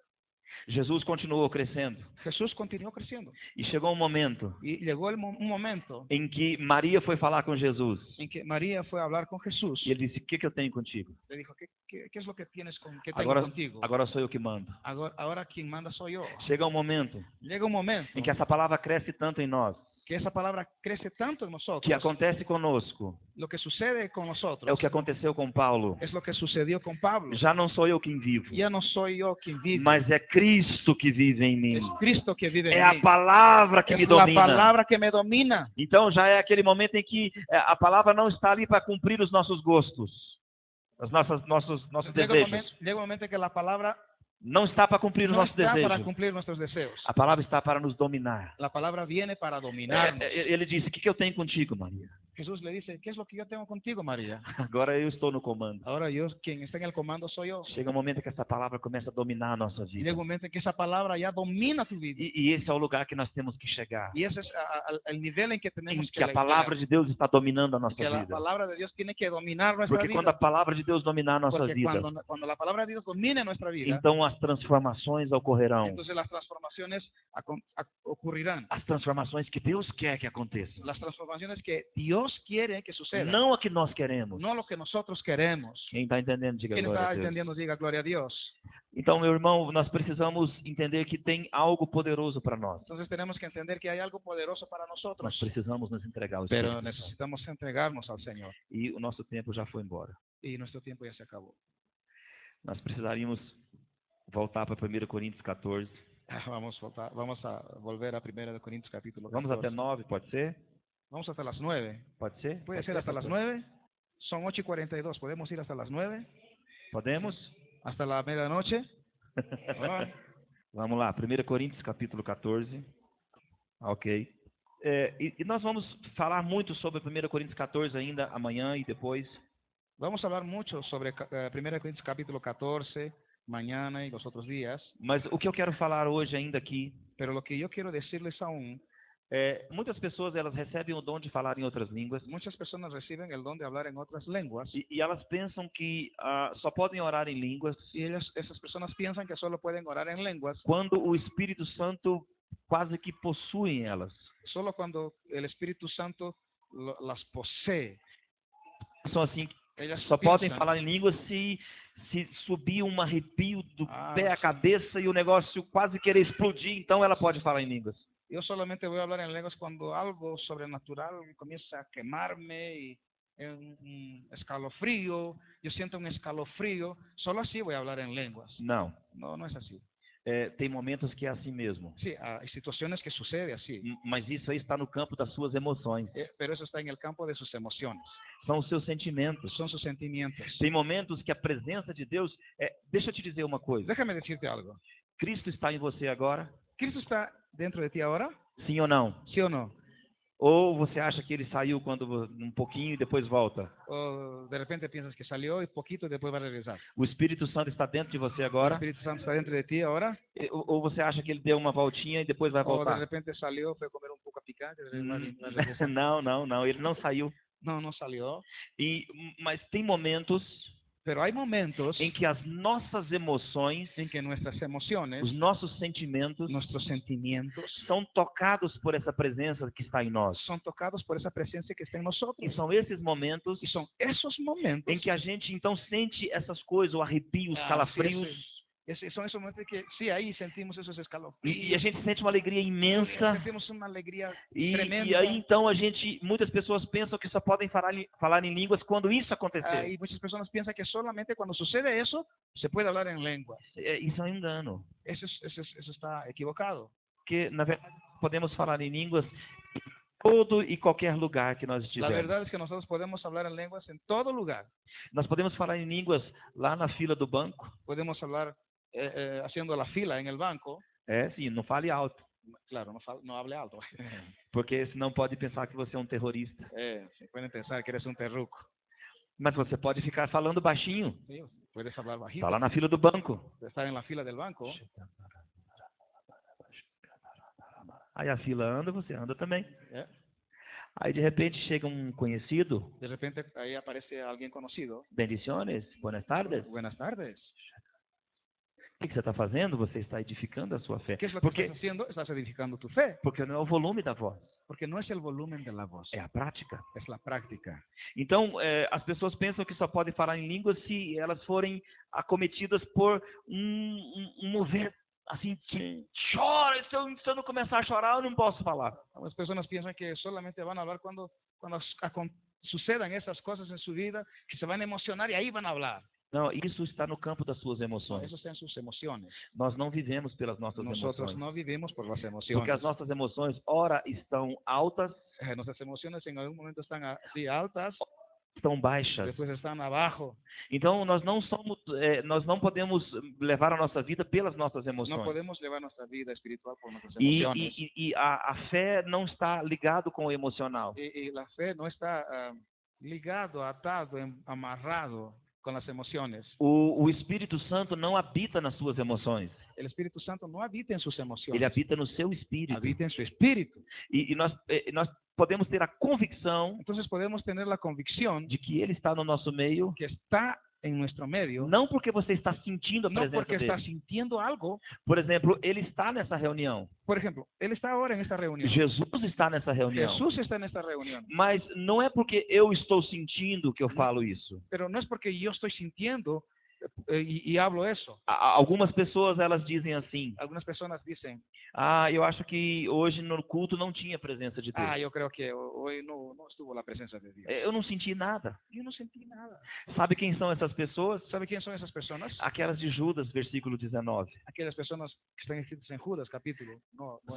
Jesus continuou crescendo Jesús continuó creciendo e chegou um momento y llegó un momento em que Maria foi falar com Jesus en que María fue a hablar con Jesús. e ele disse: "O que eu tenho contigo? Le dijo, ¿qué es lo que tienes que tengo contigo? Agora sou eu que mando." Ahora quien manda soy yo. Chega um momento Llega un momento em que essa palavra cresce tanto em nós, que esa palabra crece tanto en nosotros. que acontece conosco. Lo que sucede con nosotros É o que aconteceu com Paulo. es lo que sucedió con Pablo. Já não sou eu quem vivo, Ya no soy yo quien vive, mas é Cristo que vive em mim. es Cristo que vive É en a mí. palavra que me Es la domina. palabra que me domina. Então já é aquele momento em que a palavra não está ali para cumprir os nossos gostos. Os nossos Llega desejos. un momento en que la palabra Não está para cumprir os no nossos está para desejos. cumplir nuestros deseos. A palavra está para nos dominar. La palabra viene para dominarnos. Ele disse: o que eu tenho contigo, Maria? Jesús le dice, ¿qué es lo que yo tengo contigo, María? Agora eu estou no comando. Ahora quien está en el comando soy yo. Chega um momento que essa palavra começa a dominar a nossa vida. Llega un momento en que esa palabra ya domina tu vida. E esse é o lugar que nós temos que chegar. Y ese es el nivel en que Em tenemos que a palavra de Deus está dominando a nossa que la vida. palabra de Dios tiene que dominar nuestra Porque quando vida. a palavra de Deus dominar nossas Porque vidas, cuando la palabra de Dios domine nuestra vida, então as transformações ocorrerão. entonces las transformaciones ocurrirán. As transformações que Deus quer que aconteçam. Las transformaciones que Dios quiere que sucedan. Não a que nós queremos. No lo que nosotros queremos. Quem está entendendo, diga Quien glória a está Deus. entendiendo, diga gloria a Dios. Então, meu irmão, nós precisamos entender que tem algo poderoso para nós. Entonces tenemos que entender que hay algo poderoso para Nós nosotros. precisamos nos entregar ao Pero Espírito Santo. necesitamos entregarnos al Señor. E o nosso tempo já foi embora. Y nuestro tiempo ya se acabó. Nós precisaríamos voltar para 1 Coríntios 14. Vamos a volver a 1 Corintios capítulo 14. Vamos até 9, pode ser? Vamos hasta las 9. Pode ser? ¿Puede Pode ser hasta las pastor? 9? Son 8:42. ¿Podemos ir hasta las 9? Podemos? ¿Hasta la medianoche? Ah. Vamos lá, 1 Coríntios capítulo 14. Ok. E nós vamos falar muito sobre 1 Coríntios 14 ainda amanhã e depois. Vamos a hablar mucho sobre 1 Corintios capítulo 14, mañana y los otros días. Mas o que eu quero falar hoje ainda aqui, Pero lo que yo quiero decirles aún, muitas pessoas elas recebem o dom de falar em outras línguas muchas personas reciben el don de hablar en otras lenguas e elas pensam que só podem orar em línguas y esas personas piensan que solo pueden orar en lenguas quando o Espírito Santo quase que possui elas. solo cuando el Espíritu Santo las posee. São assim, Ellas só podem piensan, falar em línguas se subir um arrepio do pé à sim. cabeça e o negócio quase querer explodir, então ela pode falar em línguas. yo solamente voy a hablar en lenguas cuando algo sobrenatural comienza a quemarme y un escalofrío, yo siento un escalofrío, solo así voy a hablar en lenguas. Não. No, no es así. Tem momentos que é assim mesmo. Sí, hay situaciones que sucede así, Mas isso aí está no campo das suas emoções. pero eso está en el campo de sus emociones, São os seus sentimentos. son sus sentimientos. Tem momentos que a presença de Deus deixa eu te dizer uma coisa. Déjame decirte algo. Cristo está em você agora? ¿Cristo está dentro de ti ahora? Sim ou não? ¿Sí o no? Ou você acha que ele saiu quando um pouquinho e depois volta? O de repente piensas que salió y poquito y después va a regresar. O Espírito Santo está dentro de você ¿El agora? Espíritu Santo está dentro de ti ahora? Ou você acha que ele deu uma voltinha e depois vai ¿O de voltar? repente salió, fue a comer un poco picante y después va a regresar? Não, ele não saiu. No, no salió. Mas tem momentos Pero hay momentos em que as nossas emoções, en que nuestras emociones, os nossos sentimentos, nuestros sentimientos, são tocados por essa presença que está em nós. son tocados por esa presencia que está en nosotros. E são esses momentos Y son esos momentos em que a gente então sente essas coisas, o arrepio, os calafrios, son esos momentos que sí, ahí sentimos esos escalofríos. e a gente sente uma alegria imensa. Sentimos una alegría E tremenda. aí então muitas pessoas pensam que só podem falar em línguas quando isso acontecer. Y muchas personas piensan que solamente cuando sucede eso se puede hablar en lengua. Isso é um engano, Eso está equivocado. porque na verdade podemos falar em línguas em todo e qualquer lugar que nós La estivermos. verdad es que nosotros podemos hablar en lenguas en todo lugar. Nós podemos falar em línguas lá na fila do banco. Podemos hablar haciendo la fila en el banco. Sim, não fale alto, Claro, no hable alto. porque senão pode pensar que você é um terrorista. Se pueden pensar que eres un terruco. Mas você pode ficar falando baixinho. ¿Sí? Puedes hablar bajito. Está lá na fila do banco. Estar en la fila del banco. Aí a fila anda, você anda também. ¿eh? Aí de repente chega um conhecido. De repente ahí aparece alguien conocido. Bendiciones, buenas tardes. Buenas tardes. O que você está fazendo? Você está edificando a sua fé. ¿Qué es lo que estás haciendo? Estás edificando tu fe. Porque não é o volume da voz, Porque no es el volumen de la voz, é a prática. es la práctica. Então, as pessoas pensam que só podem falar em línguas se elas forem acometidas por um mover assim, que chora. Se eu não começar a chorar, eu não posso falar. Algunas personas piensan que solamente van a hablar cuando sucedan esas cosas en su vida, que se van a emocionar y ahí van a hablar. Não, isso está no campo das suas emoções. Eso está en sus emociones. Nós não vivemos pelas nossas Nosotros emoções. no vivimos por las Porque emociones. as nossas emoções, ora, estão altas, Nuestras emociones en algún momento están así altas estão baixas. después están abajo. Então nós não podemos levar a nossa vida pelas nossas No emoções. podemos llevar nuestra vida espiritual por nuestras E, emociones. a fé não está ligado com o emocional. Y la fe no está ligado, atado, amarrado con las emociones. O Espírito Santo não habita nas suas emoções. El Espíritu Santo no habita en sus emociones, Ele habita no seu espírito. habita en su espíritu. E nós podemos ter a convicção Entonces podemos tener la convicción de que Ele está no nosso meio, que está en nuestro medio, não porque você está sentindo a no presença porque está dele. sintiendo algo. Por exemplo, Ele está nessa reunião. Por ejemplo, Él está ahora en esta reunión. Jesus está nessa reunião. Jesús está en esta reunión. Mas não é porque eu estou sentindo que eu falo isso. Pero no es porque yo estoy sintiendo y hablo eso. Algumas pessoas elas dizem assim: Algunas personas dicen, eu acho que hoje no culto não tinha presença de Deus. yo creo que hoy no estuvo la presencia de Dios. Eu não senti nada. Yo no sentí nada. Sabe quem são essas pessoas? ¿Sabe quién son esas personas? Aquelas de Judas, versículo 19. Aquellas personas que están escritas en Judas, capítulo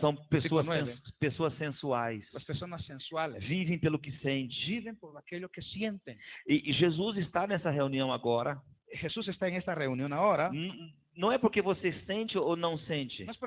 São versículo pessoas, 9. pessoas sensuais. Las personas sensuales Vivem pelo que sente. viven por aquello que sienten. E Jesus está nessa reunião agora. Jesús está en esta reunión ahora. Não é porque você sente ou não sente. No es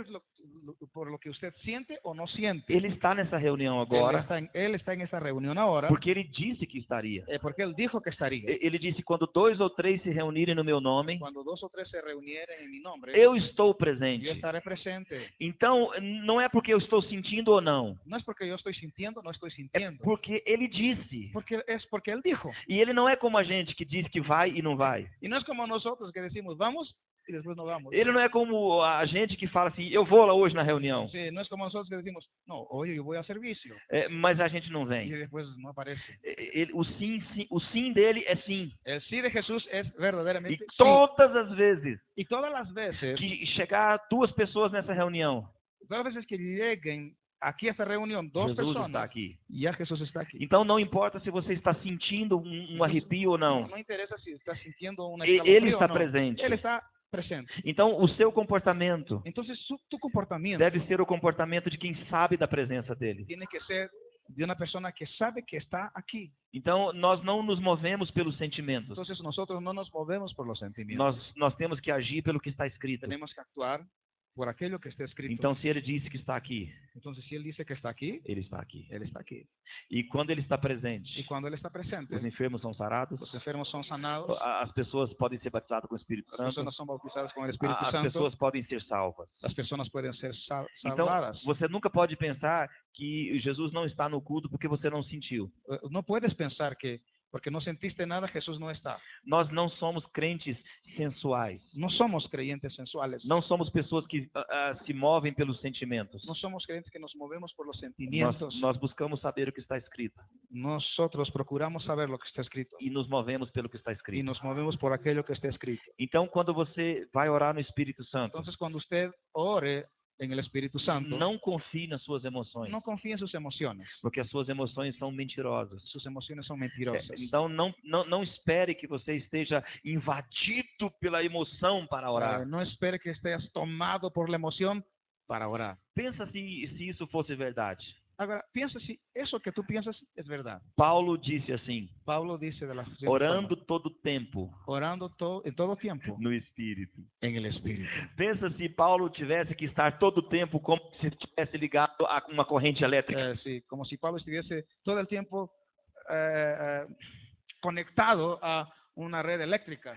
por lo que usted siente o no siente. Ele está nessa reunião agora Él está en esta reunión ahora porque ele disse que estaria. porque Él dijo que estaría. Ele disse: quando 2 ou 3 se reunirem no meu nome, Cuando 2 o 3 se reunieren en mi nombre, eu estou yo presente. estaré presente. Então, não é porque eu estou sentindo ou não. No es porque yo estoy sintiendo, no estoy É sintiendo. porque ele disse. Porque Él dijo. E ele não é como a gente que diz que vai e não vai. Y no es como nosotros que decimos vamos y después no vamos. Ele não é como a gente que fala assim: eu vou lá hoje na reunião. Sí, no es como nosotros que decimos, no, hoy yo voy a servicio Mas a gente não y vem. después no aparece. O sim dele é sim. El sí de Jesús es E verdaderamente sí. todas as vezes Y todas las veces, que chegar 2 pessoas nessa reunião, todas las veces que lleguen aquí a esta reunión 2 Jesus está personas, aqui. ya Jesús está aquí. Então não importa se você está sentindo um arrepio ou não. No interesa si está sintiendo una Ele escalofrío está o no. presente. Él está presente. Então o seu comportamento Entonces tu comportamiento deve ser o comportamento de quem sabe da presença dele. tiene que ser de una persona que sabe que está aquí. Então nós não nos movemos pelos sentimentos. Entonces nosotros no nos movemos por los sentimientos. Nós temos que agir pelo que está escrito. Tenemos que actuar por aquello que está escrito. Então se ele disse que está aqui, Entonces si Él dice que está aquí, ele está aqui. Él está aquí. E quando ele está Y presente, cuando Él está presente, os enfermos são sarados, los enfermos son sanados, as pessoas podem ser batizadas com o Espírito las Santo, personas son bautizadas con el Espíritu as Santo, pessoas podem ser salvas. las personas pueden ser Então, salvadas. você nunca pode pensar que Jesus não está no culto porque você não sentiu. No puedes pensar que porque no sentiste nada, Jesús no está. Nós não somos crentes sensuais. No somos creyentes sensuales. Não somos pessoas que se movem pelos sentimentos. No somos creyentes que nos movemos por los sentimientos. Nós buscamos saber o que está escrito Nosotros procuramos saber lo que está escrito e nos movemos pelo que está y escrito. nos movemos por aquello que está escrito. Então, quando você vai orar no Espírito Santo, Entonces, cuando usted ore en el Espíritu Santo, não confie nas suas emoções, no confíe en sus emociones. porque as suas emoções são mentirosas. Sus emociones son mentirosas. Então, não espere que você esteja invadido pela emoção para orar. No espere que estés tomado por la emoción para orar. Pensa se isso fosse verdade. Ahora, piensa si eso que tú piensas es verdad. Paulo disse assim: Pablo dice de la siguiente orando forma, todo tempo orando en todo tiempo no Espírito. en el Espíritu. Pensa se Paulo tivesse que estar todo tempo como se estivesse ligado a uma corrente elétrica. Sí, como si Pablo estuviese todo el tiempo conectado a una red eléctrica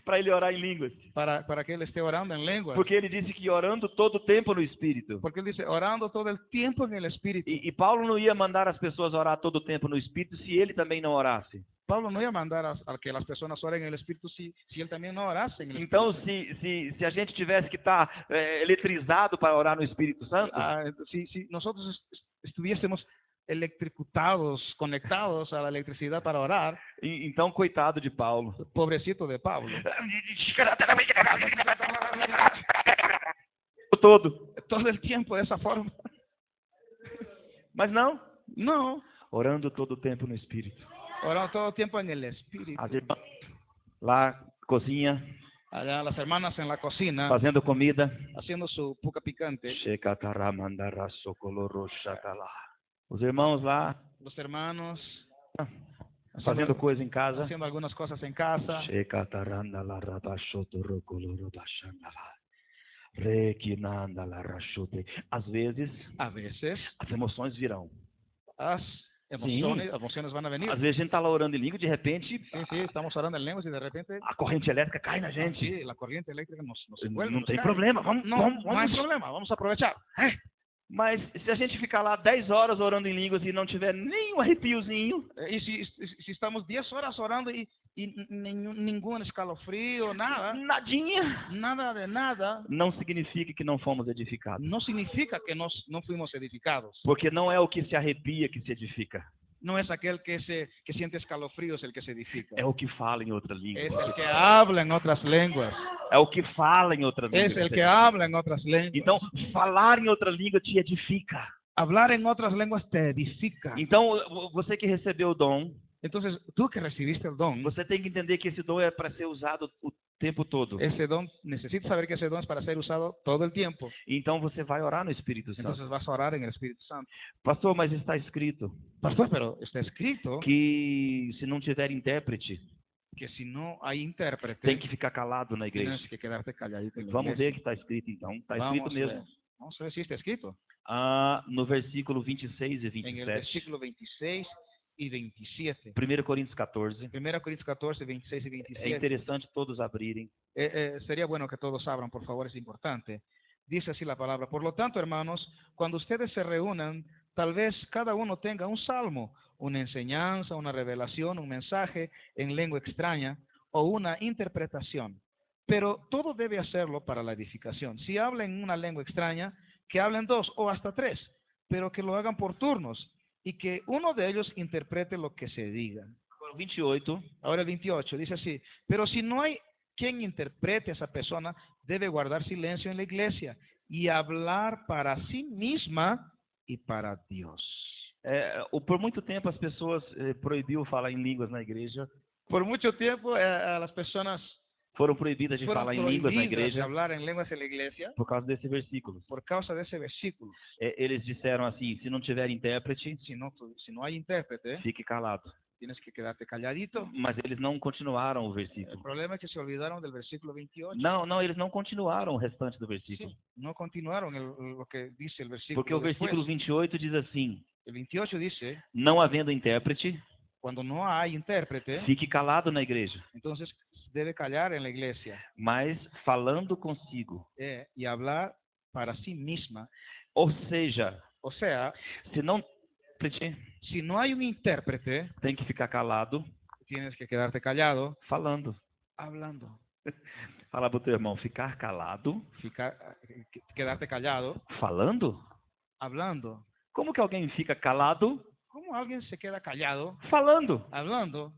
Para ele orar em línguas. para que él esté orando en lenguas. Porque ele disse que orando todo tempo no Espírito. Porque él dice, orando todo el tiempo en el Espíritu. E Paulo não ia mandar as pessoas orar todo tempo no Espírito se ele também não orasse. Pablo no iba a mandar a que las personas oren en el Espíritu si él también no orase en el Então, Espíritu. se a gente tivesse que estar eletrizado para orar no Espírito Santo, Si nosotros estuviésemos electrocutados, conectados a la electricidad para orar, então coitado de Paulo. pobrecito de Pablo. Todo el tiempo de esa forma. Mas não, No, orando todo o tempo no Espírito. orando todo el tiempo en el Espíritu. As irmãs lá, cozinha, Allá las hermanas en la cocina, fazendo comida. haciendo su puca picante. Os irmãos lá Los hermanos fazendo coisa em casa. haciendo algunas cosas en casa. Às vezes, A veces as emoções virão. las emociones van a venir. Às vezes a gente está lá orando em língua, de repente, Sí, estamos orando en lenguas y de repente a corrente elétrica cai na gente. sí, la corriente eléctrica nos envuelve. Não nos tem cae. problema, vamos, No hay problema, vamos a aprovechar. Mas se a gente ficar lá 10 horas orando em línguas e não tiver nem um arrepiozinho, Y si estamos 10 horas orando y ningún escalofrío, nadinha, nada de nada, não significa que não fomos edificados. no significa que no fuimos edificados. Porque não é o que se arrepia que se edifica. No es aquel que siente escalofríos el que se edifica. É o que fala em outra língua. Es el que habla en otras lenguas. É o que fala em outra língua. Es el que habla en otras lenguas. Então, falar em outra língua te edifica. Hablar en otras lenguas te edifica. Então, você que recebeu o dom, Entonces, tú que recibiste el don, você tem que entender que esse dom é para ser usado o tempo todo. ese don, necesitas saber que ese don es para ser usado todo el tiempo. Então, você vai orar no Espírito Santo. Entonces vas a orar en el Espíritu Santo. Pastor, mas está escrito Pastor, pero está escrito que se não tiver intérprete, que si no hay intérprete, tem que ficar calado na igreja. tienes que quedarte calladito en la Vamos ver iglesia. que está escrito então. Está escrito mesmo. Vamos a ver si está escrito. No versículo 26 e En el 27. versículo 26 y 27. 1 Coríntios 14. 1 Corintios 14, 26 y É 27. interessante todos abrirem. Sería bueno que todos abran, por favor, es importante. Dice así la palabra. Por lo tanto, hermanos, cuando ustedes se reúnan, tal vez cada uno tenga un salmo, una enseñanza, una revelación, un mensaje en lengua extraña o una interpretación. Pero todo debe hacerlo para la edificación. Si hablan en una lengua extraña, que hablen 2 o hasta 3, pero que lo hagan por turnos y que uno de ellos interprete lo que se diga. 28. Ahora el 28 dice así, pero si no hay quien interprete a esa persona, debe guardar silencio en la iglesia y hablar para sí misma y para Dios. Por muito tempo as pessoas proibiam falar em línguas na igreja. Por mucho tiempo las personas Foram proibidas de fueron falar em línguas na prohibidas de igreja hablar en lenguas en la iglesia por causa desse versículo. por causa de ese versículo. Eles disseram assim: se não tiver intérprete, Si no hay intérprete, fique calado. tienes que quedarte calladito. Mas eles não continuaram o El versículo. problema es que se olvidaron del versículo 28. Não, eles não continuaram o restante do versículo. Sí, no continuaron lo que dice el versículo. Porque o versículo después. 28 diz assim: El 28 dice, não havendo intérprete, cuando no hay intérprete, fique calado na igreja, entonces debe callar en la iglesia mas falando consigo. y hablar para sí misma. Ou seja, O sea, se não si no hay un intérprete, tem que ficar calado, tienes que quedarte callado, falando. hablando. Fala pro teu irmão, ficar calado, Quedarte callado, falando? hablando. Como que alguém fica calado, ¿Cómo alguien se queda callado, falando? hablando?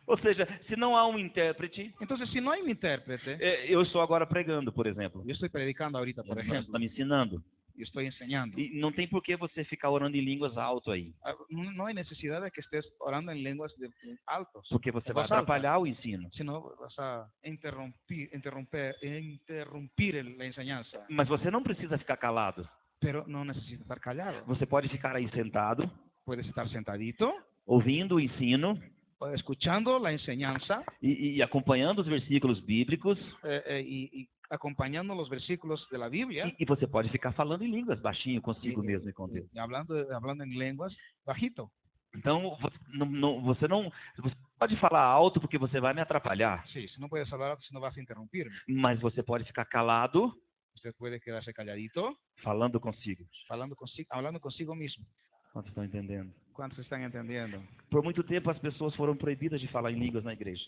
Ou seja, se não há um intérprete, Entonces, si no hay un intérprete, eu estou agora pregando, por exemplo. yo estoy predicando ahorita, por Você ejemplo, está me ensinando. yo estoy enseñando. E não tem por que você ficar orando em línguas alto aí. No hay necesidad de que estés orando en lenguas altos, Porque você vai voz alta, atrapalhar o ensino. sino vas a interrumpir la enseñanza. Mas você não precisa ficar calado. Pero no necesitas estar callado. Você pode ficar aí sentado, Puedes estar sentadito, ouvindo o ensino escuchando la enseñanza e acompanhando os versículos bíblicos. y acompañando los versículos de la Biblia E você pode ficar falando em línguas baixinho consigo mesmo e com Deus. y hablando en lenguas bajito. Então, você pode falar alto porque você vai me atrapalhar. Sí, si no puedes hablar, si no vas a interrumpirme. Mas você pode ficar calado, Usted puede quedarse calladito, falando consigo. hablando consigo mismo. Quantos estão entendendo? ¿Cuántos están entendiendo? Por muito tempo as pessoas foram proibidas de falar em línguas na igreja.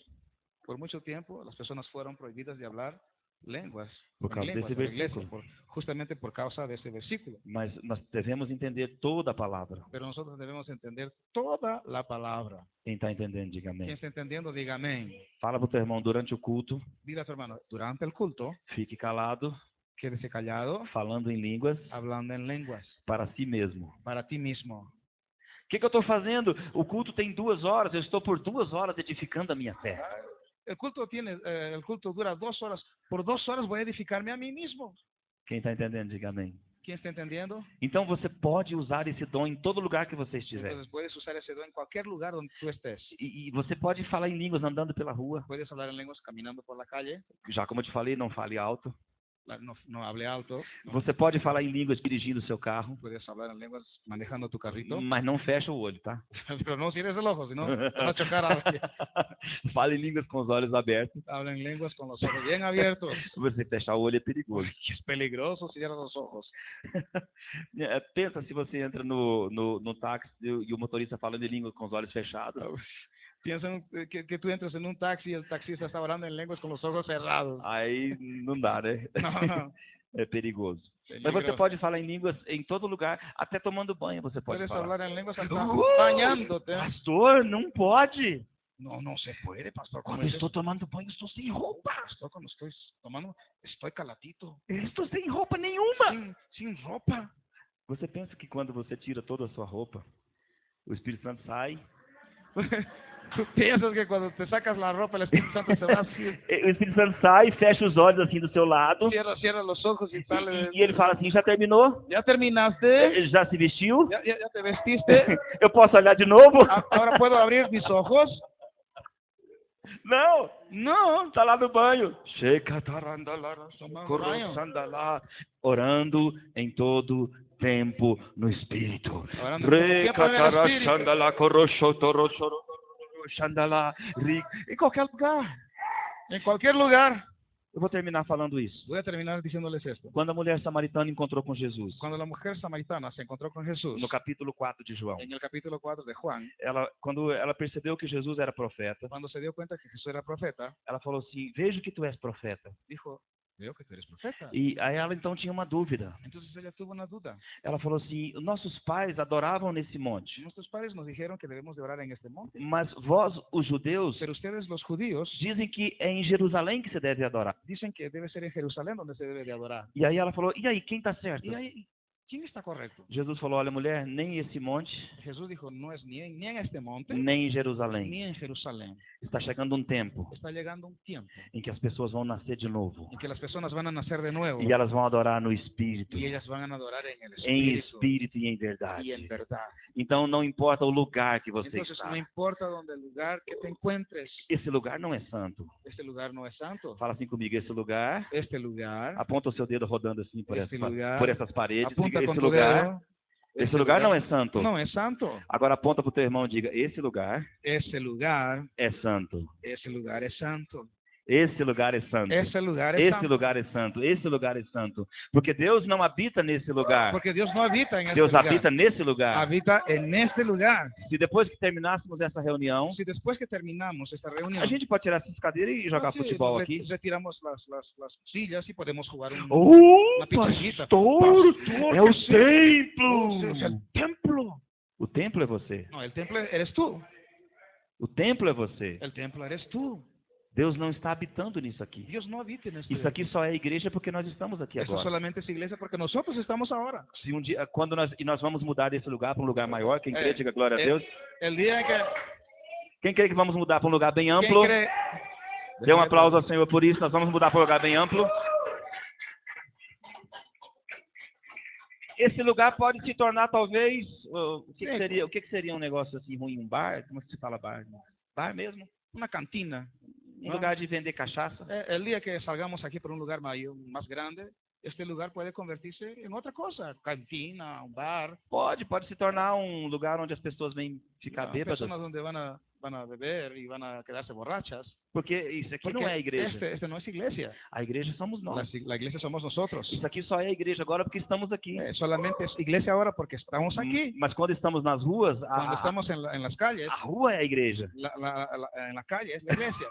Por mucho tiempo las personas fueron prohibidas de hablar lenguas, Por causa desse en la iglesia, versículo. justamente por causa de ese versículo. Mas nós devemos entender toda a palavra. Pero nosotros debemos entender toda la palabra. Quem está entendendo, diga Quien amém. está entendiendo, diga amén. Fala para o teu irmão durante o culto, Dile a tu hermano, durante el culto, fique calado, quédese callado, falando em línguas hablando en lenguas, para si mesmo. para ti mismo. O que eu estou fazendo? O culto tem 2 horas, eu estou por 2 horas edificando a minha fé. El culto dura 2 horas. Por 2 horas voy a edificarme a mí mismo. Quem está entendendo, diga amém. ¿Quién está entendiendo? Então você pode usar esse dom em todo lugar que você estiver. Entonces puedes usar ese don en cualquier lugar donde tú estés. E você pode falar em línguas andando pela rua. Puedes hablar en lenguas caminando por la calle. Já como eu te falei, não fale alto. No hable alto. Você pode falar em línguas dirigindo o seu carro, Puedes hablar en lenguas manejando tu carrito. mas não fecha o olho, tá? Pero no cierres el ojo, si no vas a chocar a alguien. Fale em línguas com os olhos abertos. Habla en lenguas con los ojos bien abiertos. Você fechar o olho é perigoso. Es peligroso cierra los ojos. Pensa se você entra no táxi e o motorista falando em língua com os olhos fechados. Piensa que tú entras en un taxi y el taxista está hablando en lenguas con los ojos cerrados. Aí não dá, né? No. É perigoso. Mas você pode falar em línguas em todo lugar, até tomando banho você pode Puedes falar. hablar en lenguas hasta bañándote. Pastor, não pode. No, no se puede, pastor. Quando eu estou tomando banho, estou sem roupa. Pastor, cuando estoy tomando, estoy calatito. Eu estou sem roupa nenhuma. Sin ropa. Você pensa que quando você tira toda a sua roupa, o Espírito Santo sai? Tú piensas que cuando te sacas la ropa el Espíritu Santo se va así. O Espírito Santo sai, fecha os olhos assim do seu lado. Cierra los ojos y sale. E ele fala assim, já terminou? ¿Ya terminaste? Já se vestiu? ¿Ya te vestiste? Eu posso olhar de novo? ¿Ahora puedo abrir mis ojos? Não, No. está lá no banho. Orando em todo tempo no Espírito. Orando en todo tiempo en el Em qualquer lugar. En cualquier lugar. Eu vou terminar falando isso. Voy a terminar diciéndoles esto. Quando a mulher samaritana encontrou com Jesus, Cuando la mujer samaritana se encontró con Jesús, no capítulo 4 de João, en el capítulo 4 de Juan, quando ela percebeu que Jesus era profeta, cuando se dio cuenta que Jesús era profeta, ela falou assim, vejo que tu és profeta. dijo, veo que tú eres profeta. E aí ela então tinha uma dúvida. Entonces ella tuvo una duda. Ela falou assim, nossos pais adoravam nesse monte, Nuestros padres nos dijeron que debemos de orar en este monte, mas vós, os judeus, pero ustedes los judíos dizem que é em Jerusalém que se deve adorar. dicen que debe ser en Jerusalén donde se debe de adorar. E aí ela falou, e aí, quem está certo? Y ahí, ¿quién está correcto? Jesus falou, olha mulher, nem esse monte, Jesús dijo, no es ni en este monte, nem em Jerusalém. ni en Jerusalén. Está chegando um tempo Está llegando un tiempo em que as pessoas vão nascer de novo. en que las personas van a nacer de nuevo E elas vão adorar no Espírito, y ellas van a adorar en el em Espíritu Espírito e em y verdade. en verdad. Então não importa o lugar que você Entonces está. no importa donde el lugar que te encuentres, Esse lugar não é santo. este lugar no es santo. Fala assim comigo, esse lugar. Este lugar, Aponta o seu dedo rodando assim por, Este lugar, por essas paredes. apunta Diga, con esse tu lugar. dedo. Esse lugar não é santo. No es santo. Agora aponta para o teu irmão e diga, esse lugar Ese lugar é santo. es santo. Esse lugar é santo. Ese lugar es Esse santo. lugar é santo. Esse lugar é santo. Porque Deus não habita nesse lugar. Porque Dios no habita en este Deus lugar. habita nesse lugar. Habita en este lugar. Se depois que terminássemos essa reunião, Si después que terminamos esta reunión, a gente pode tirar essas cadeiras e jogar sí, futebol nos aqui. retiramos las sillas y podemos jugar un... Oh, pizzadita. pastor! Pastor, É o que sí. templo! Es el templo. O templo é você. No, el templo eres tú. O templo é você. El templo eres tú. Deus não está habitando nisso aqui. Dios no habita en este Isso aqui só é igreja porque nós estamos aqui Esto agora. solamente es iglesia porque nosotros estamos ahora. Se um dia, quando nós vamos mudar desse lugar para um lugar maior, quem crê, É, diga glória a é. Deus. El día en que... Quem crê que vamos mudar para um lugar bem ¿Quién amplo? cree? Dê um aplauso ao Senhor por isso. Nós vamos mudar para um lugar bem amplo. Esse lugar pode se tornar talvez o que seria um negócio assim ruim, um bar? Como se fala bar? Bar mesmo? Una cantina. Um lugar de vender cachaça? El día que salgamos aquí por un lugar más grande, este lugar puede convertirse en otra cosa. Cantina, un bar. Pode se tornar um lugar onde as pessoas vêm ficar bêbadas. Personas donde van a beber y van a quedarse borrachas. Porque isso aqui Porque não é a igreja. este no es iglesia. A igreja somos nós. La iglesia somos nosotros. Isso aqui só é a igreja agora porque estamos aqui. Solamente es iglesia ahora porque estamos aquí. Mas quando estamos nas ruas, Cuando estamos en las calles, a rua é a igreja. en la calle es la iglesia.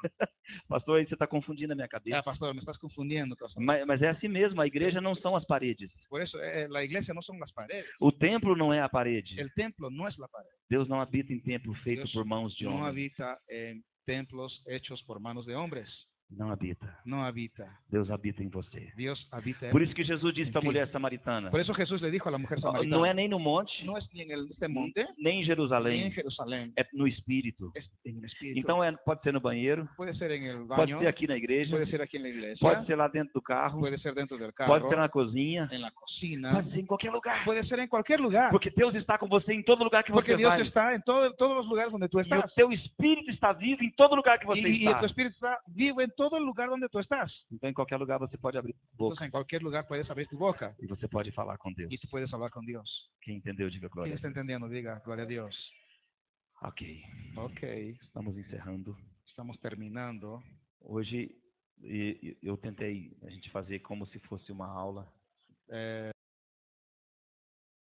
Pastor, aí você está confundindo a minha cabeça. Pastor, me estás confundiendo. Pastor. Mas é assim mesmo, a igreja não são as paredes. Por eso la iglesia no son las paredes. O templo não é a parede. El templo no es la pared. Deus não habita em templo feito Dios por mãos de no homens. habita en templos hechos por manos de hombres. não habita. no habita. Deus habita em você. Dios habita Por en isso que Jesus disse para a ti. mulher samaritana, Por eso Jesús le dijo a la mujer não samaritana, é nem no monte, no es ni en este monte, nem em ni en Jerusalém, Jerusalén, é no Espírito. es en el Espíritu. Então pode ser no banheiro, Puede ser en el pode baño, ser aqui na igreja, puede ser aquí en la iglesia, pode ser lá dentro do carro, puede ser dentro del pode carro, ser na cozinha, en la cocina, pode ser em qualquer lugar. puede ser en cualquier lugar. Porque Deus está com você em todo lugar que Porque você Dios vai. está en todos los lugares donde tú E o estás. teu Espírito está vivo em todo lugar que você Y está. tu Espíritu está vivo en todo el lugar donde tú estás. Então, em qualquer lugar você pode abrir a boca Entonces, en cualquier lugar puedes abrir tu boca e você pode falar com Deus. y tú puedes hablar con Dios. Quem entendeu, diga ¿Quién glória. está entendiendo? Diga, gloria a Dios. Ok, Ok, estamos encerrando. estamos terminando. Hoje eu tentei a gente fazer como se fosse uma aula.